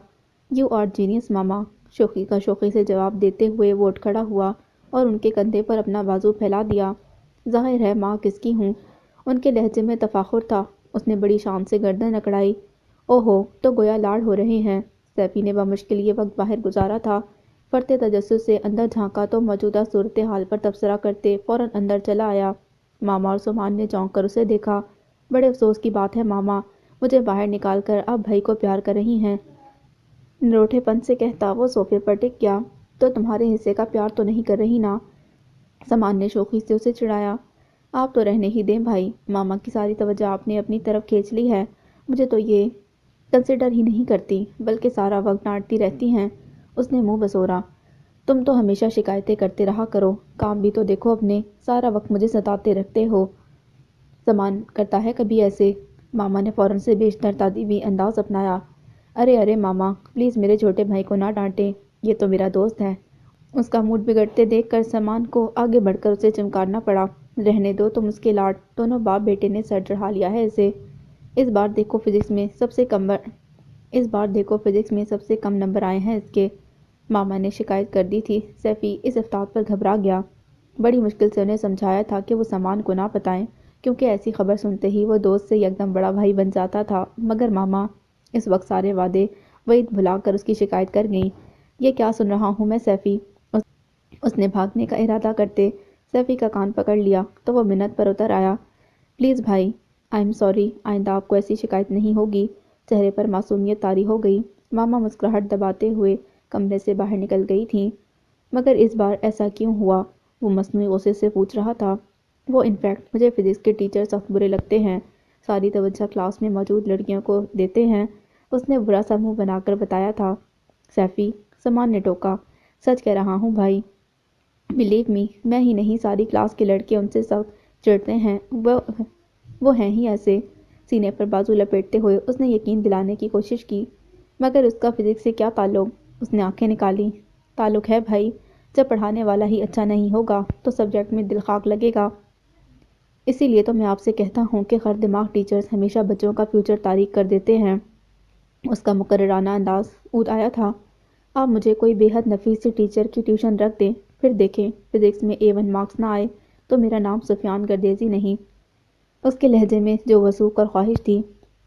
یو آر جینیس ماما، شوخی کا شوخی سے جواب دیتے ہوئے وہ اٹھ کھڑا ہوا اور ان کے کندھے پر اپنا بازو پھیلا دیا۔ ظاہر ہے ماں کس کی ہوں۔ ان کے لہجے میں تفاخر تھا۔ اس نے بڑی شان سے گردن اکڑائی۔ اوہو، تو گویا لاڑ ہو رہے ہیں۔ سیفی نے بمشکل یہ وقت باہر گزارا تھا۔ فرتے تجسس سے اندر جھانکا تو موجودہ صورتحال پر تبصرہ کرتے فوراً اندر چلا آیا۔ ماما اور سمان نے چونک کر اسے دیکھا۔ بڑے افسوس کی بات ہے ماما، مجھے باہر نکال کر آپ بھائی کو پیار کر رہی ہیں۔ نروٹھے پن سے کہتا وہ صوفے پر ٹک گیا۔ تو تمہارے حصے کا پیار تو نہیں کر رہی نا؟ سمان نے شوخی سے اسے چڑھایا۔ آپ تو رہنے ہی دیں بھائی، ماما کی ساری توجہ آپ نے اپنی طرف کھینچ لی ہے۔ مجھے تو یہ کنسیڈر ہی نہیں کرتی، بلکہ سارا وقت ڈانٹتی رہتی ہیں۔ اس نے منہ بسورا۔ تم تو ہمیشہ شکایتیں کرتے رہا کرو، کام بھی تو دیکھو اپنے، سارا وقت مجھے ستاتے رکھتے ہو۔ سمان کرتا ہے کبھی ایسے؟ ماما نے فوراً سے بیشتر تادیبی انداز اپنایا۔ ارے ماما، پلیز میرے چھوٹے بھائی کو نہ ڈانٹیں، یہ تو میرا دوست ہے۔ اس کا موڈ بگڑتے دیکھ کر سمان کو آگے بڑھ کر اسے چمکارنا پڑا۔ رہنے دو تم اس کے لاڈ، دونوں باپ بیٹے نے سر چڑھا لیا ہے اسے۔ اس بار دیکھو فزکس میں سب سے کم نمبر آئے ہیں اس کے، ماما نے شکایت کر دی تھی۔ سیفی اس افتاد پر گھبرا گیا۔ بڑی مشکل سے انہیں سمجھایا تھا کہ وہ سمان کو نہ بتائیں، کیونکہ ایسی خبر سنتے ہی وہ دوست سے یکدم بڑا بھائی بن جاتا تھا، مگر ماما اس وقت سارے وعدے وعید بھلا کر اس کی شکایت کر گئیں۔ یہ کیا سن رہا ہوں میں سیفی؟ اس نے بھاگنے کا ارادہ کرتے سیفی کا کان پکڑ لیا تو وہ منت پر اتر آیا۔ پلیز بھائی، آئی ایم سوری، آئندہ آپ کو ایسی شکایت نہیں ہوگی۔ چہرے پر معصومیت طاری ہو گئی۔ ماما مسکراہٹ دباتے ہوئے کمرے سے باہر نکل گئی تھیں۔ مگر اس بار ایسا کیوں ہوا؟ وہ مصنوعی غصے سے پوچھ رہا تھا۔ وہ انفیکٹ مجھے فزکس کے ٹیچر سخت برے لگتے ہیں، ساری توجہ کلاس میں موجود لڑکیوں کو دیتے ہیں، اس نے برا سا منہ بنا کر بتایا تھا۔ سیفی، سمان نے ٹوکا، سچ کہہ رہا ہوں بھائی، بلیو می، میں ہی نہیں ساری کلاس کے لڑکے ان سے سخت چڑھتے ہیں، وہ ہیں ہی ایسے۔ سینے پر بازو لپیٹتے ہوئے اس نے یقین دلانے کی کوشش کی۔ مگر اس کا فزکس سے کیا تعلق؟ اس نے آنکھیں نکالیں۔ تعلق ہے بھائی، جب پڑھانے والا ہی اچھا نہیں ہوگا تو سبجیکٹ میں دل خاک لگے گا۔ اسی لیے تو میں آپ سے کہتا ہوں کہ خر دماغ ٹیچرز ہمیشہ بچوں کا فیوچر تاریک کر دیتے ہیں۔ اس کا مقررانہ انداز اود آیا تھا۔ آپ مجھے کوئی بے حد نفیس سی ٹیچر کی ٹیوشن رکھ دیں، پھر دیکھیں فزکس میں A1 مارکس نہ آئے تو میرا نام سفیان گردیزی نہیں۔ اس کے لہجے میں جو وثوق اور خواہش تھی،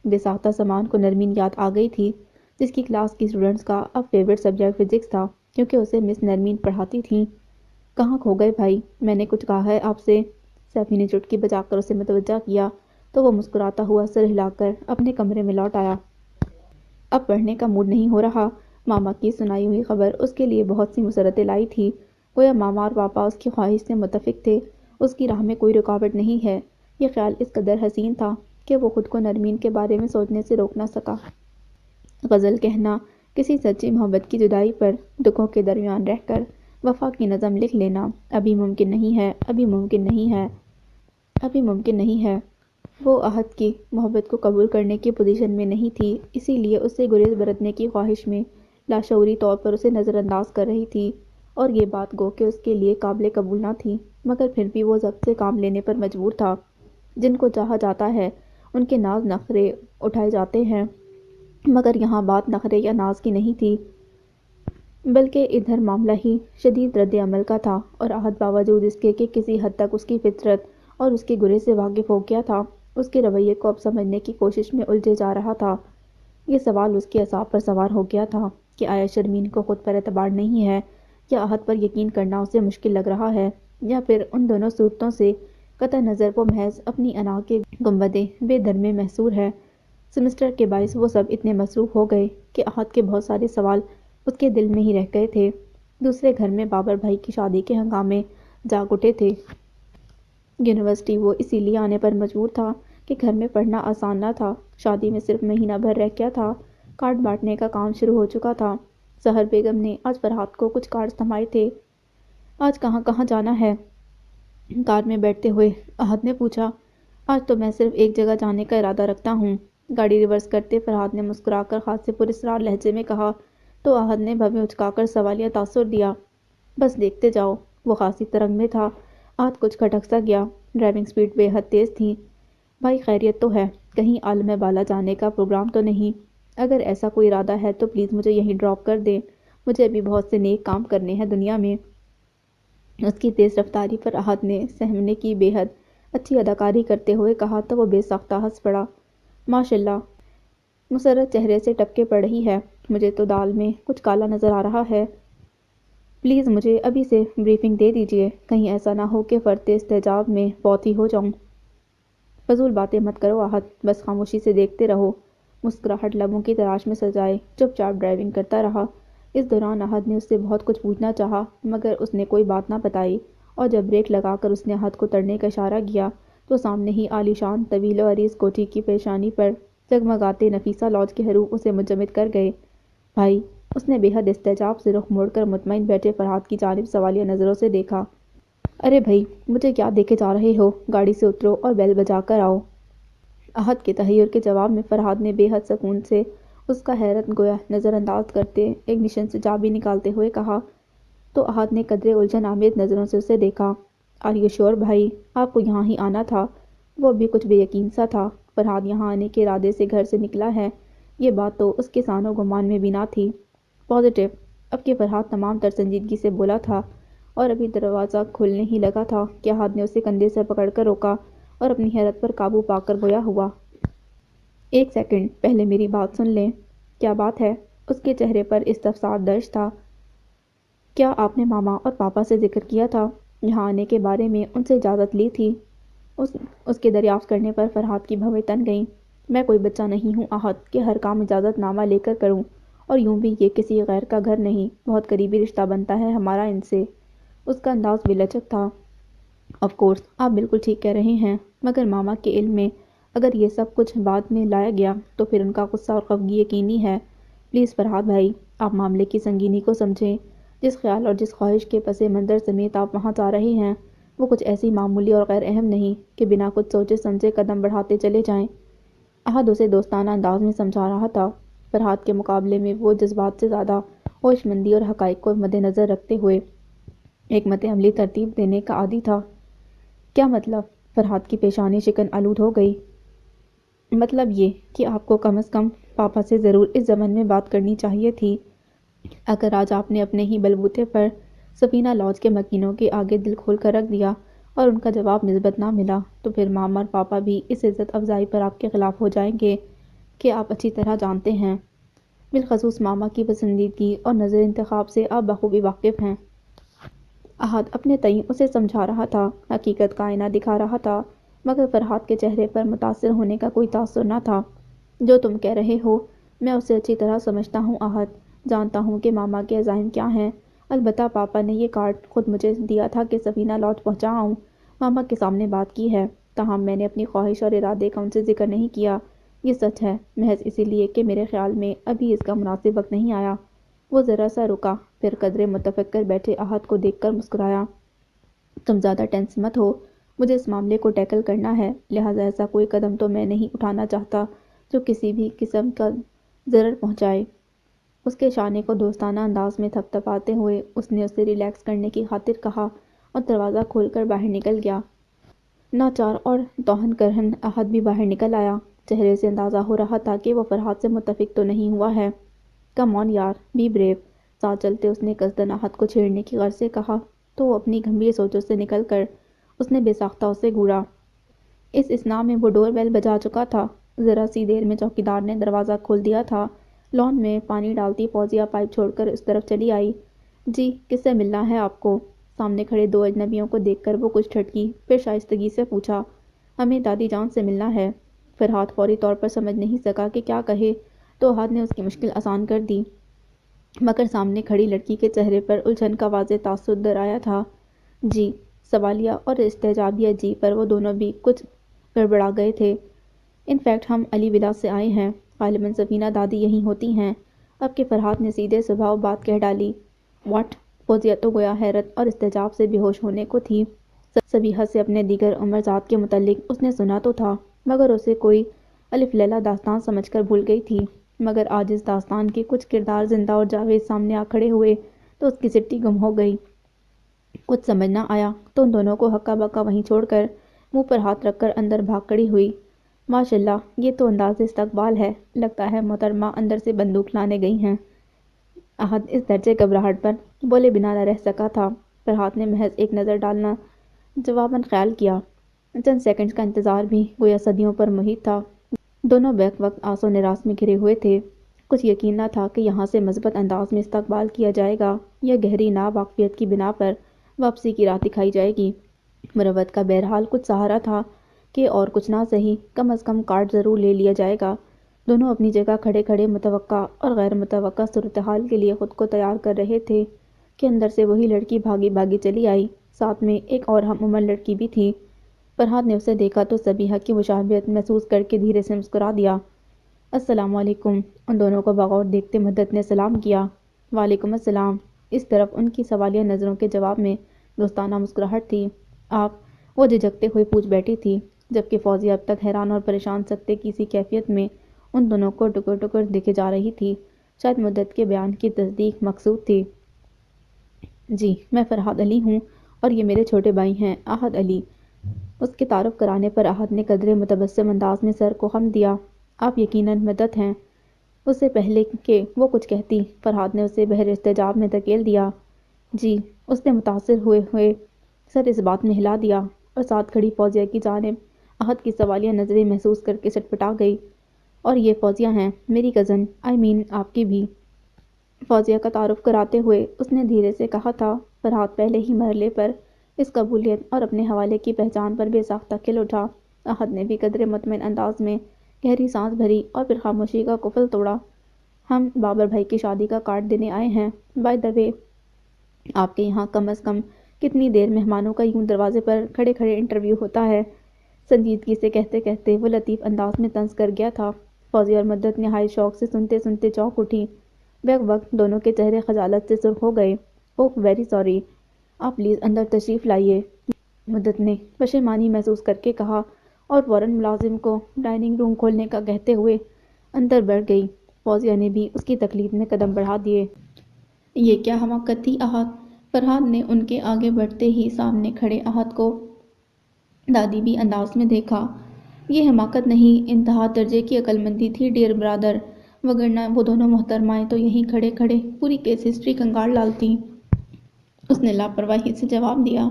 بے ساختہ سمان کو نرمین یاد آ گئی تھی، جس کی کلاس کی اسٹوڈنٹس کا اب فیورٹ سبجیکٹ فزکس تھا، کیونکہ اسے مس نرمین پڑھاتی تھیں۔ کہاں کھو گئے بھائی؟ میں نے کچھ کہا ہے آپ سے؟ سیفی نے چٹکی بجا کر اسے متوجہ کیا تو وہ مسکراتا ہوا سر ہلا کر اپنے کمرے میں لوٹ آیا۔ اب پڑھنے کا موڈ نہیں ہو رہا۔ ماما کی سنائی ہوئی خبر اس کے لیے بہت سی مسرتیں لائی تھی۔ گویا ماما اور پاپا اس کی خواہش سے متفق تھے، اس کی راہ میں کوئی رکاوٹ نہیں ہے۔ یہ خیال اس قدر حسین تھا کہ وہ خود کو نرمین کے بارے میں سوچنے سے روک نہ سکا۔ غزل کہنا، کسی سچی محبت کی جدائی پر دکھوں کے درمیان رہ کر وفا کی نظم لکھ لینا ابھی ممکن نہیں ہے، ابھی ممکن نہیں ہے، ابھی ممکن نہیں ہے۔ وہ احد کی محبت کو قبول کرنے کی پوزیشن میں نہیں تھی، اسی لیے اس سے گریز برتنے کی خواہش میں لاشعوری طور پر اسے نظر انداز کر رہی تھی، اور یہ بات گو کہ اس کے لیے قابل قبول نہ تھی، مگر پھر بھی وہ ضبط سے کام لینے پر مجبور تھا۔ جن کو چاہا جاتا ہے ان کے ناز نخرے اٹھائے جاتے ہیں، مگر یہاں بات نخرے یا ناز کی نہیں تھی، بلکہ ادھر معاملہ ہی شدید رد عمل کا تھا، اور احد باوجود اس کے کہ کسی حد تک اس کی فطرت اور اس کے گرے سے واقف ہو گیا تھا، اس کے رویے کو اب سمجھنے کی کوشش میں الجھے جا رہا تھا۔ یہ سوال اس کے اعصاب پر سوار ہو گیا تھا کہ آیا شرمین کو خود پر اعتبار نہیں ہے، یا احد پر یقین کرنا اسے مشکل لگ رہا ہے، یا پھر ان دونوں صورتوں سے قطع نظر وہ محض اپنی انا کے گنبدِ بے در میں محصور ہے۔ سمسٹر کے باعث وہ سب اتنے مصروف ہو گئے کہ احد کے بہت سارے سوال اس کے دل میں ہی رہ گئے تھے۔ دوسرے گھر میں بابر بھائی کی شادی کے ہنگامے جاگ اٹھے تھے۔ یونیورسٹی وہ اسی لیے آنے پر مجبور تھا کہ گھر میں پڑھنا آسان نہ تھا۔ شادی میں صرف مہینہ بھر رہ گیا تھا۔ کارڈ بانٹنے کا کام شروع ہو چکا تھا۔ سحر بیگم نے آج فرحات کو کچھ کارڈز تھمائے تھے۔ آج کہاں کہاں جانا ہے؟ کار میں بیٹھتے ہوئے احد نے پوچھا۔ آج تو میں صرف ایک جگہ جانے کا ارادہ رکھتا ہوں، گاڑی ریورس کرتے فرحات نے مسکرا کر خاصے پراسرار لہجے میں کہا، تو احد نے بھویں اچکا کر سوالیہ تاثر دیا۔ بس دیکھتے جاؤ۔ وہ خاصی ترنگ میں تھا۔ احد کچھ کھٹک سا گیا۔ ڈرائیونگ سپیڈ بے حد تیز تھی۔ بھائی خیریت تو ہے؟ کہیں عالم بالا جانے کا پروگرام تو نہیں؟ اگر ایسا کوئی ارادہ ہے تو پلیز مجھے یہیں ڈراپ کر دیں، مجھے ابھی بہت سے نیک کام کرنے ہیں دنیا میں۔ اس کی تیز رفتاری پر احد نے سہمنے کی بے حد اچھی اداکاری کرتے ہوئے کہا تو وہ بے ساختہ ہنس پڑا۔ ماشاءاللہ، مسرت چہرے سے ٹپکے پڑ رہی ہے۔ مجھے تو دال میں کچھ کالا نظر آ رہا ہے۔ پلیز مجھے ابھی سے بریفنگ دے دیجیے، کہیں ایسا نہ ہو کہ فرط استعجاب میں فوت ہی ہو جاؤں۔ فضول باتیں مت کرو احد، بس خاموشی سے دیکھتے رہو۔ مسکراہٹ لبوں کی تلاش میں سجائے چپ چاپ ڈرائیونگ کرتا رہا۔ اس دوران احد نے اس سے بہت کچھ پوچھنا چاہا، مگر اس نے کوئی بات نہ بتائی، اور جب بریک لگا کر اس نے احد کو تڑنے کا اشارہ کیا تو سامنے ہی عالی شان طویل و عریض کوٹھی کی پیشانی پر جگمگاتے نفیسہ لاج کے حروف اسے منجمد کر گئے۔ بھائی، اس نے بے حد استعجاب سے رخ موڑ کر مطمئن بیٹھے فرحات کی جانب سوالیہ نظروں سے دیکھا۔ ارے بھائی، مجھے کیا دیکھے جا رہے ہو؟ گاڑی سے اترو اور بیل بجا کر آؤ۔ احد کے تحیر کے جواب میں فرحات نے بے حد سکون سے اس کا حیرت گویا نظر انداز کرتے اگنیشن سے چابی نکالتے ہوئے کہا، تو احد نے قدرے الجھن آمیز نظروں سے اسے دیکھا۔ آر یو شیور بھائی، آپ کو یہاں ہی آنا تھا؟ وہ بھی کچھ بے یقین سا تھا۔ فرحات یہاں آنے کے ارادے سے گھر سے نکلا ہے، یہ بات تو اس کے سان و گمان میں بھی نہ تھی۔ پازیٹیو؟ اب کہ فرحات تمام تر سنجیدگی سے بولا تھا اور ابھی دروازہ کھلنے ہی لگا تھا کہ احد نے اسے کندھے سے پکڑ کر روکا اور اپنی حیرت پر قابو پا کر گویا ہوا۔ ایک سیکنڈ، پہلے میری بات سن لیں۔ کیا بات ہے؟ اس کے چہرے پر استفسار درج تھا۔ کیا آپ نے ماما اور پاپا سے ذکر کیا تھا؟ یہاں آنے کے بارے میں ان سے اجازت لی تھی؟ اس کے دریافت کرنے پر فرحات کی بھویں تن گئیں۔ میں کوئی بچہ نہیں ہوں احد کہ ہر کام اجازت نامہ لے کر کروں، اور یوں بھی یہ کسی غیر کا گھر نہیں، بہت قریبی رشتہ بنتا ہے ہمارا ان سے۔ اس کا انداز بے لچک تھا۔ آف کورس، آپ بالکل ٹھیک کہہ رہے ہیں، مگر ماما کے علم میں اگر یہ سب کچھ بعد میں لایا گیا تو پھر ان کا غصہ اور خفگی یقینی ہے۔ پلیز فرحات بھائی، آپ معاملے کی سنگینی کو سمجھیں۔ جس خیال اور جس خواہش کے پس منظر سمیت آپ وہاں جا رہے ہیں وہ کچھ ایسی معمولی اور غیر اہم نہیں کہ بنا کچھ سوچے سمجھے قدم بڑھاتے چلے جائیں۔ احد اسے دوستانہ انداز میں سمجھا رہا تھا۔ فرحات کے مقابلے میں وہ جذبات سے زیادہ ہوش مندی اور حقائق کو مد نظر رکھتے ہوئے حکمت عملی ترتیب دینے کا عادی تھا۔ کیا مطلب؟ فرحات کی پیشانی شکن آلود ہو گئی۔ مطلب یہ کہ آپ کو کم از کم پاپا سے ضرور اس ضمن میں بات کرنی چاہیے تھی۔ اگر آج آپ نے اپنے ہی بلبوتے پر سفینہ لاج کے مکینوں کے آگے دل کھول کر رکھ دیا اور ان کا جواب مثبت نہ ملا تو پھر ماما اور پاپا بھی اس عزت افزائی پر آپ کے خلاف ہو جائیں گے کہ آپ اچھی طرح جانتے ہیں۔ بالخصوص ماما کی پسندیدگی اور نظر انتخاب سے آپ بخوبی واقف ہیں۔ احد اپنے تئیں اسے سمجھا رہا تھا، حقیقت کا آئینہ دکھا رہا تھا، مگر فرحات کے چہرے پر متاثر ہونے کا کوئی تاثر نہ تھا۔ جو تم کہہ رہے ہو میں اسے اچھی طرح سمجھتا ہوں احد، جانتا ہوں کہ ماما کے عزائم کیا ہیں۔ البتہ پاپا نے یہ کارڈ خود مجھے دیا تھا کہ سفینہ لاج پہنچا آؤں، ماما کے سامنے بات کی ہے، تاہم میں نے اپنی خواہش اور ارادے کا ان سے ذکر نہیں کیا۔ یہ سچ ہے، محض اسی لیے کہ میرے خیال میں ابھی اس کا مناسب وقت نہیں آیا۔ وہ ذرا سا رکا، پھر قدرے متفکر بیٹھے احد کو دیکھ کر مسکرایا۔ تم زیادہ ٹینس مت ہو، مجھے اس معاملے کو ٹیکل کرنا ہے، لہٰذا ایسا کوئی قدم تو میں نہیں اٹھانا چاہتا جو کسی بھی قسم کا ضرر پہنچائے۔ اس کے شانے کو دوستانہ انداز میں تھپ تھپاتے ہوئے اس نے اسے ریلیکس کرنے کی خاطر کہا اور دروازہ کھول کر باہر نکل گیا۔ ناچار اور توہن کرہن احد بھی باہر نکل آیا۔ چہرے سے اندازہ ہو رہا تھا کہ وہ فرحات سے متفق تو نہیں ہوا ہے۔ کم آن یار، بی بریو۔ ساتھ چلتے اس نے قصدن احد کو چھیڑنے کی غرض سے کہا تو وہ اپنی گھمبیر سوچوں سے نکل کر اس نے بے ساختہ اسے گھورا۔ اس اثناء میں وہ ڈور بیل بجا چکا تھا۔ ذرا سی دیر میں چوکیدار نے دروازہ کھول دیا تھا۔ لان میں پانی ڈالتی فوزیہ پائپ چھوڑ کر اس طرف چلی آئی۔ جی، کس سے ملنا ہے آپ کو؟ سامنے کھڑے دو اجنبیوں کو دیکھ کر وہ کچھ ٹھٹکی، پھر شائستگی سے پوچھا، ہمیں دادی جان سے ملنا ہے۔ فرحات فوری طور پر سمجھ نہیں سکا کہ کیا کہے، تو احد نے اس کی مشکل آسان کر دی، مگر سامنے کھڑی لڑکی کے چہرے پر الجھن کا واضح تاثر نظر آیا تھا۔ جی، سوالیہ اور استجابیہ جی پر وہ دونوں بھی کچھ گڑبڑا گئے تھے۔ ان فیکٹ ہم علی ولا سے آئے ہیں، غالباً سفینہ دادی یہیں ہوتی ہیں۔ اب کہ فرحات نے سیدھے سبھاؤ بات کہہ ڈالی۔ واٹ؟ فوزیہ تو گویا حیرت اور استعجاب سے بے ہوش ہونے کو تھی۔ صبیحہ سے اپنے دیگر عمر ذات کے متعلق اس نے سنا تو تھا، مگر اسے کوئی الف لیلہ داستان سمجھ کر بھول گئی تھی۔ مگر آج اس داستان کے کچھ کردار زندہ اور جاوید سامنے آ کھڑے ہوئے تو اس کی سٹی گم ہو گئی۔ کچھ سمجھ نہ آیا تو ان دونوں کو ہکا بکا وہیں چھوڑ کر منہ پر ہاتھ رکھ کر اندر بھاگ کھڑی ہوئی۔ ماشاء اللہ، یہ تو انداز استقبال ہے، لگتا ہے محترمہ اندر سے بندوق لانے گئی ہیں۔ احد اس درجے گھبراہٹ پر بولے بنا نہ رہ سکا تھا۔ فرحات نے محض ایک نظر ڈالنا جواباً خیال کیا۔ چند سیکنڈز کا انتظار بھی گویا صدیوں پر محیط تھا۔ دونوں بیک وقت آس و نراس میں گھرے ہوئے تھے۔ کچھ یقین نہ تھا کہ یہاں سے مثبت انداز میں استقبال کیا جائے گا یا گہری ناواقفیت کی بنا پر واپسی کی راہ دکھائی جائے گی۔ مروت کا بہرحال کچھ سہارا تھا کہ اور کچھ نہ سہی، کم از کم کارڈ ضرور لے لیا جائے گا۔ دونوں اپنی جگہ کھڑے کھڑے متوقع اور غیر متوقع صورتحال کے لیے خود کو تیار کر رہے تھے کہ اندر سے وہی لڑکی بھاگی بھاگی چلی آئی۔ ساتھ میں ایک اور ہم عمر لڑکی بھی تھی۔ فرحات نے اسے دیکھا تو صبیحہ کی مشابہت محسوس کر کے دھیرے سے مسکرا دیا۔ السلام علیکم۔ ان دونوں کو بغور دیکھتے مدت نے سلام کیا۔ وعلیکم السلام۔ اس طرف ان کی سوالیہ نظروں کے جواب میں دوستانہ مسکراہٹ تھی۔ آپ؟ وہ جھجکتے ہوئے پوچھ بیٹھی تھی، جبکہ فوزیہ اب تک حیران اور پریشان سکتے کی سی کیفیت میں ان دونوں کو ٹکر ٹکر دیکھے جا رہی تھی۔ شاید مدت کے بیان کی تصدیق مقصود تھی۔ جی، میں فرحات علی ہوں اور یہ میرے چھوٹے بھائی ہیں احد علی۔ اس کے تعارف کرانے پر احد نے قدرے متبسم انداز میں سر کو خم دیا۔ آپ یقیناً مدت ہیں۔ اس سے پہلے کہ وہ کچھ کہتی، فرحات نے اسے بہر استجاب میں دھکیل دیا۔ جی، اس نے متاثر ہوئے ہوئے سر اس بات میں ہلا دیا اور ساتھ کھڑی فوزیہ کی جانب احد کی سوالیہ نظریں محسوس کر کے سٹپٹا گئی۔ اور یہ فوزیہ ہیں، میری کزن، آپ کی بھی۔ فوزیہ کا تعارف کراتے ہوئے اس نے دھیرے سے کہا تھا۔ فرحات پہلے ہی مرحلے پر اس قبولیت اور اپنے حوالے کی پہچان پر بے ساختہ کھل اٹھا۔ احد نے بھی قدرے مطمئن انداز میں گہری سانس بھری اور پھر خاموشی کا قفل توڑا۔ ہم بابر بھائی کی شادی کا کارڈ دینے آئے ہیں۔ بائی دی وے، آپ کے یہاں کم از کم کتنی دیر مہمانوں کا یوں دروازے پر کھڑے کھڑے انٹرویو ہوتا ہے؟ سنجیدگی سے کہتے کہتے وہ لطیف انداز میں طنز کر گیا تھا۔ فوزیہ اور مدت نہایت شوق سے سنتے سنتے چونک اٹھی۔ بیک وقت دونوں کے چہرے خجالت سے سرخ ہو گئے۔ اوہ ویری سوری، آپ پلیز اندر تشریف لائیے، مدت نے پشیمانی محسوس کر کے کہا اور فوراً ملازم کو ڈائننگ روم کھولنے کا کہتے ہوئے اندر بڑھ گئی۔ فوزیہ نے بھی اس کی تقلید میں قدم بڑھا دیے۔ یہ کیا حماقت تھی احد؟ فرحات نے ان کے آگے بڑھتے ہی سامنے کھڑے احد کو دادی بھی انداز میں دیکھا۔ یہ حماقت نہیں، انتہا درجے کی عقل مندی تھی ڈیئر برادر، وگرنہ وہ دونوں محترمائیں تو یہیں کھڑے کھڑے پوری کیس ہسٹری کنگال ڈالتیں۔ اس نے لاپرواہی سے جواب دیا۔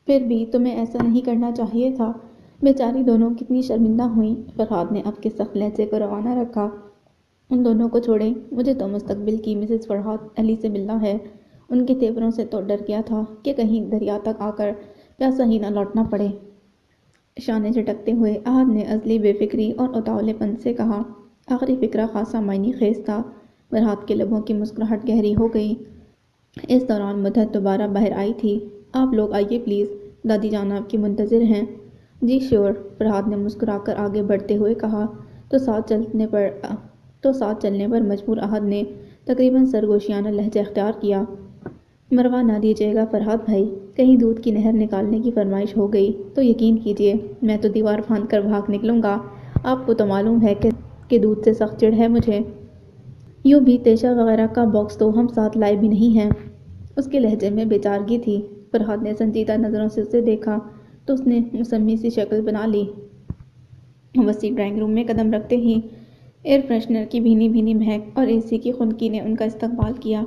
پھر بھی تمہیں ایسا نہیں کرنا چاہیے تھا۔ بیچاری دونوں کتنی شرمندہ ہوئیں۔ فرحات نے اب کے سخت لہجے کو روانہ رکھا۔ ان دونوں کو چھوڑیں، مجھے تو مستقبل کی مسز فرحات علی سے ملنا ہے۔ ان کے تیوروں سے تو ڈر گیا تھا کہ کہیں دریا تک آ کر پیاسا ہی نہ لوٹنا پڑے۔ شانے جھٹکتے ہوئے احد نے ازلی بے فکری اور اتاولے پن سے کہا۔ آخری فقرہ خاصا معنی خیز تھا۔ فرحات کے لبوں کی مسکراہٹ گہری ہو گئی۔ اس دوران مدت دوبارہ باہر آئی تھی۔ آپ لوگ آئیے پلیز، دادی جان آپ کی منتظر ہیں۔ جی شیور، فرحات نے مسکرا کر آگے بڑھتے ہوئے کہا تو ساتھ چلنے پر مجبور احد نے تقریباً سرگوشیانہ لہجہ اختیار کیا۔ مروا نہ دیجیے گا فرحات بھائی، کہیں دودھ کی نہر نکالنے کی فرمائش ہو گئی تو یقین کیجیے میں تو دیوار پھاند کر بھاگ نکلوں گا۔ آپ کو تو معلوم ہے کہ دودھ سے سخت چڑ ہے مجھے۔ یوں بھی تیشہ وغیرہ کا باکس تو ہم ساتھ لائے بھی نہیں ہیں۔ اس کے لہجے میں بے چارگی تھی۔ فرحات نے سنجیدہ نظروں سے اسے دیکھا۔ تو اس نے مسمی سی شکل بنا لی۔ وسیع ڈرائنگ روم میں قدم رکھتے ہی ایئر فریشنر کی بھینی بھینی مہک اور اے سی کی خنکی نے ان کا استقبال کیا۔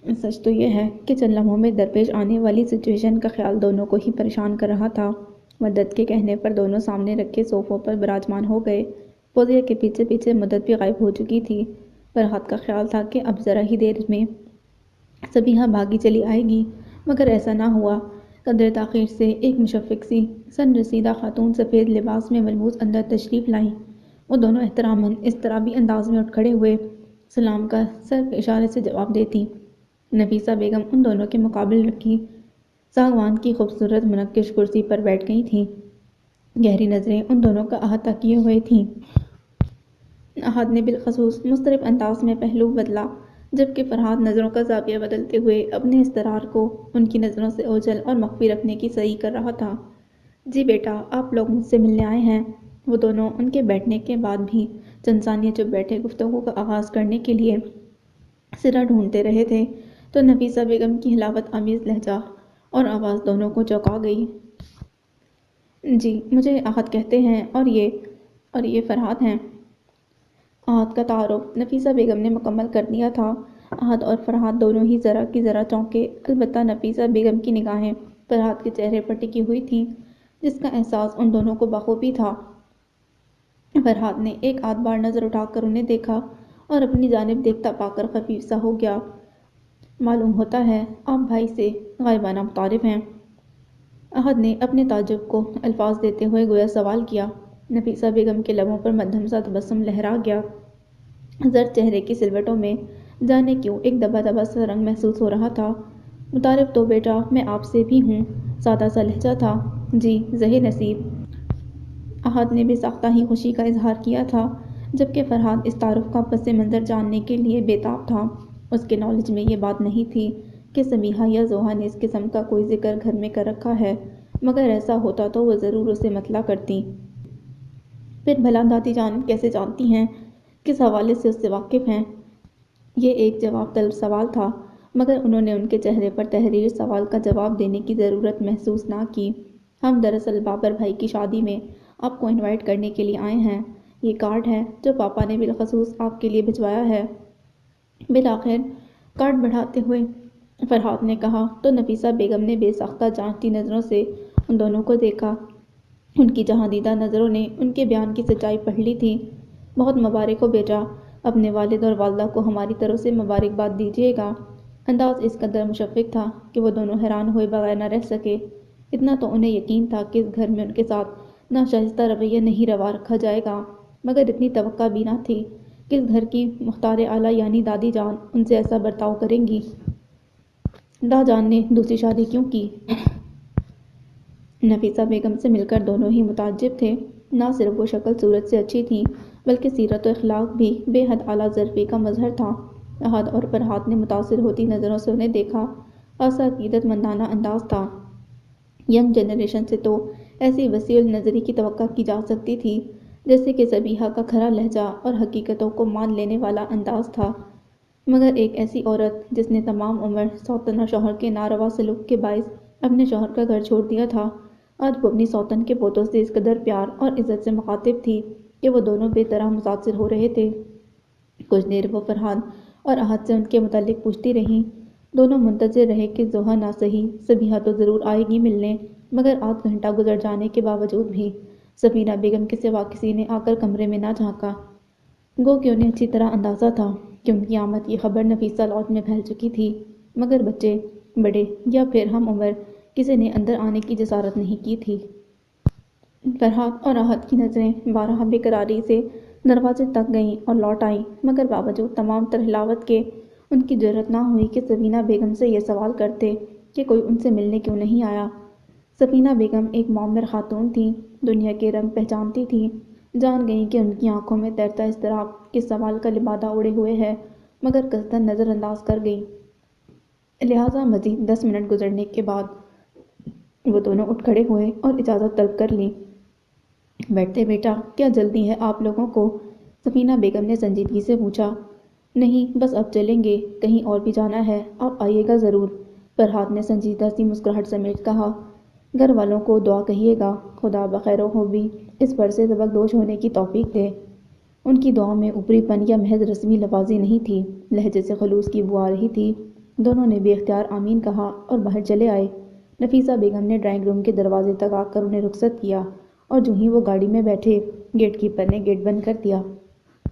سچ تو یہ ہے کہ چند لمحوں میں درپیش آنے والی سچویشن کا خیال دونوں کو ہی پریشان کر رہا تھا۔ مدت کے کہنے پر دونوں سامنے رکھے صوفوں پر براجمان ہو گئے۔ فوزیہ کے پیچھے پیچھے مدت بھی غائب ہو چکی تھی۔ فرحات کا خیال تھا کہ اب ذرا ہی دیر میں سبیحہ بھاگی چلی آئے گی، مگر ایسا نہ ہوا۔ قدر تاخیر سے ایک مشفق سی سن رسیدہ خاتون سفید لباس میں ملبوس اندر تشریف لائیں۔ وہ دونوں احتراماً اضطرابی انداز میں اٹھ کھڑے ہوئے، سلام کا سر اشارے سے جواب دیتی۔ نفیسہ بیگم ان دونوں کے مقابل رکھی ساگوان کی خوبصورت منقش کرسی پر بیٹھ گئی تھیں۔ گہری نظریں ان دونوں کا احاطہ کیے ہوئے تھیں۔ احد نے بالخصوص مضطرب انداز میں پہلو بدلا، جبکہ فرحات نظروں کا زاویہ بدلتے ہوئے اپنے اضطرار کو ان کی نظروں سے اوجھل اور مخفی رکھنے کی صحیح کر رہا تھا۔ جی بیٹا، آپ لوگ مجھ سے ملنے آئے ہیں۔ وہ دونوں ان کے بیٹھنے کے بعد بھی چند ثانیے چپ بیٹھے گفتگو کا آغاز کرنے کے لیے سرا ڈھونڈتے رہے تھے تو نفیسہ بیگم کی حلاوت آمیز لہجہ اور آواز دونوں کو چونکا گئی۔ جی، مجھے احد کہتے ہیں اور یہ فرحات ہیں۔ احد کا تعارف نفیسہ بیگم نے مکمل کر دیا تھا۔ احد اور فرحات دونوں ہی ذرا کی ذرا چونکے، البتہ نفیسہ بیگم کی نگاہیں فرحات کے چہرے پر ٹکی ہوئی تھیں، جس کا احساس ان دونوں کو بخوبی تھا۔ فرحات نے ایک آدھ بار نظر اٹھا کر انہیں دیکھا اور اپنی جانب دیکھتا پا کر خفیف سا ہو گیا۔ معلوم ہوتا ہے آپ بھائی سے غائبانہ متعارف ہیں۔ احد نے اپنے تعجب کو الفاظ دیتے ہوئے گویا سوال کیا۔ نفیسہ بیگم کے لبوں پر مدھم سا تبسم لہرا گیا۔ زرد چہرے کی سلوٹوں میں جانے کیوں ایک دبا دبا سا رنگ محسوس ہو رہا تھا۔ متعارف تو بیٹا میں آپ سے بھی ہوں، سادہ سا لہجہ تھا۔ جی، ظہیر نصیب۔ احد نے بے ساختہ ہی خوشی کا اظہار کیا تھا، جبکہ فرحات اس تعارف کا پس منظر جاننے کے لیے بے تاب تھا۔ اس کے نالج میں یہ بات نہیں تھی کہ سبیحہ یا زوہا نے اس قسم کا کوئی ذکر گھر میں کر رکھا ہے، مگر ایسا ہوتا تو وہ ضرور اسے مطلع کرتی۔ پھر بھلا دادی جان کیسے جانتی ہیں، کس حوالے سے اس سے واقف ہیں؟ یہ ایک جواب طلب سوال تھا، مگر انہوں نے ان کے چہرے پر تحریر سوال کا جواب دینے کی ضرورت محسوس نہ کی۔ ہم دراصل بابر بھائی کی شادی میں آپ کو انوائٹ کرنے کے لیے آئے ہیں۔ یہ کارڈ ہے جو پاپا نے بالخصوص آپ کے لیے بھجوایا ہے۔ بالآخر کارڈ بڑھاتے ہوئے فرحات نے کہا تو نفیسہ بیگم نے بے ساختہ جانچتی نظروں سے ان دونوں کو دیکھا۔ ان کی جہاں دیدہ نظروں نے ان کے بیان کی سچائی پڑھ لی تھی۔ بہت مبارک ہو بیٹا، اپنے والد اور والدہ کو ہماری طرف سے مبارکباد دیجیے گا۔ انداز اس قدر مشفق تھا کہ وہ دونوں حیران ہوئے بغیر نہ رہ سکے۔ اتنا تو انہیں یقین تھا کہ اس گھر میں ان کے ساتھ ناشائستہ رویہ نہیں روا رکھا جائے گا، مگر اتنی توقع بھی نہ تھی کہ اس گھر کی مختار اعلیٰ یعنی دادی جان ان سے ایسا برتاؤ کریں گی۔ دا جان نے دوسری شادی کیوں کی؟ نفیسہ بیگم سے مل کر دونوں ہی متعجب تھے۔ نہ صرف وہ شکل صورت سے اچھی تھیں، بلکہ سیرت و اخلاق بھی بے حد اعلیٰ ظرفی کا مظہر تھا۔ احد اور فرحات نے متاثر ہوتی نظروں سے انہیں دیکھا۔ خاصا عقیدت مندانہ انداز تھا۔ ینگ جنریشن سے تو ایسی وسیع النظری کی توقع کی جا سکتی تھی، جیسے کہ سبیحہ کا کھرا لہجہ اور حقیقتوں کو مان لینے والا انداز تھا، مگر ایک ایسی عورت جس نے تمام عمر سوتن اور شوہر کے ناروا سلوک کے باعث اپنے شوہر کا گھر چھوڑ دیا تھا، آج وہ اپنی سوتن کے پوتوں سے اس قدر پیار اور عزت سے مخاطب تھی کہ وہ دونوں بے طرح متاثر ہو رہے تھے۔ کچھ دیر وہ فرحات اور احد سے ان کے متعلق پوچھتی رہیں۔ دونوں منتظر رہے کہ زوہا نہ سہی سبیحہ تو ضرور آئے گی ملنے، مگر آدھ گھنٹہ گزر جانے کے باوجود بھی سفینہ بیگم کے سوا کسی نے آ کر کمرے میں نہ جھانکا۔ گو کہ انہیں اچھی طرح اندازہ تھا کہ ان کی آمد کی خبر نفیسہ لاڈج میں پھیل چکی تھی، مگر بچے، بڑے یا پھر ہم عمر کسی نے اندر آنے کی جسارت نہیں کی تھی۔ فرحات اور احد کی نظریں بارہا بے قراری سے دروازے تک گئیں اور لوٹ آئیں، مگر باوجود تمام تر حلاوت کے ان کی جرأت نہ ہوئی کہ سفینہ بیگم سے یہ سوال کرتے کہ کوئی ان سے ملنے کیوں نہیں آیا۔ سفینہ بیگم ایک معمر خاتون تھیں، دنیا کے رنگ پہچانتی تھیں، جان گئیں کہ ان کی آنکھوں میں تیرتا اضطراب کس سوال کا لبادہ اوڑھے ہوئے ہے، مگر قصداً نظر انداز کر گئیں۔ لہٰذا مزید 10 منٹ گزرنے کے بعد وہ دونوں اٹھ کھڑے ہوئے اور اجازت طلب کر لی۔ بیٹھتے بیٹا، کیا جلدی ہے آپ لوگوں کو؟ سفینہ بیگم نے سنجیدگی سے پوچھا۔ نہیں، بس اب چلیں گے، کہیں اور بھی جانا ہے، آپ آئیے گا ضرور، فرحات نے سنجیدہ سی مسکراہٹ سمیت کہا۔ گھر والوں کو دعا کہیے گا، خدا بخیر و خوبی اس پر سے سبکدوش ہونے کی توفیق دے۔ ان کی دعاؤں میں اوپری پن یا محض رسمی لفاظی نہیں تھی، لہجے سے خلوص کی بو آ رہی تھی۔ دونوں نے بے اختیار آمین کہا اور باہر چلے آئے۔ نفیسہ بیگم نے ڈرائنگ روم کے دروازے تک آ کر انہیں رخصت کیا، اور جو ہی وہ گاڑی میں بیٹھے، گیٹ کیپر نے گیٹ بند کر دیا۔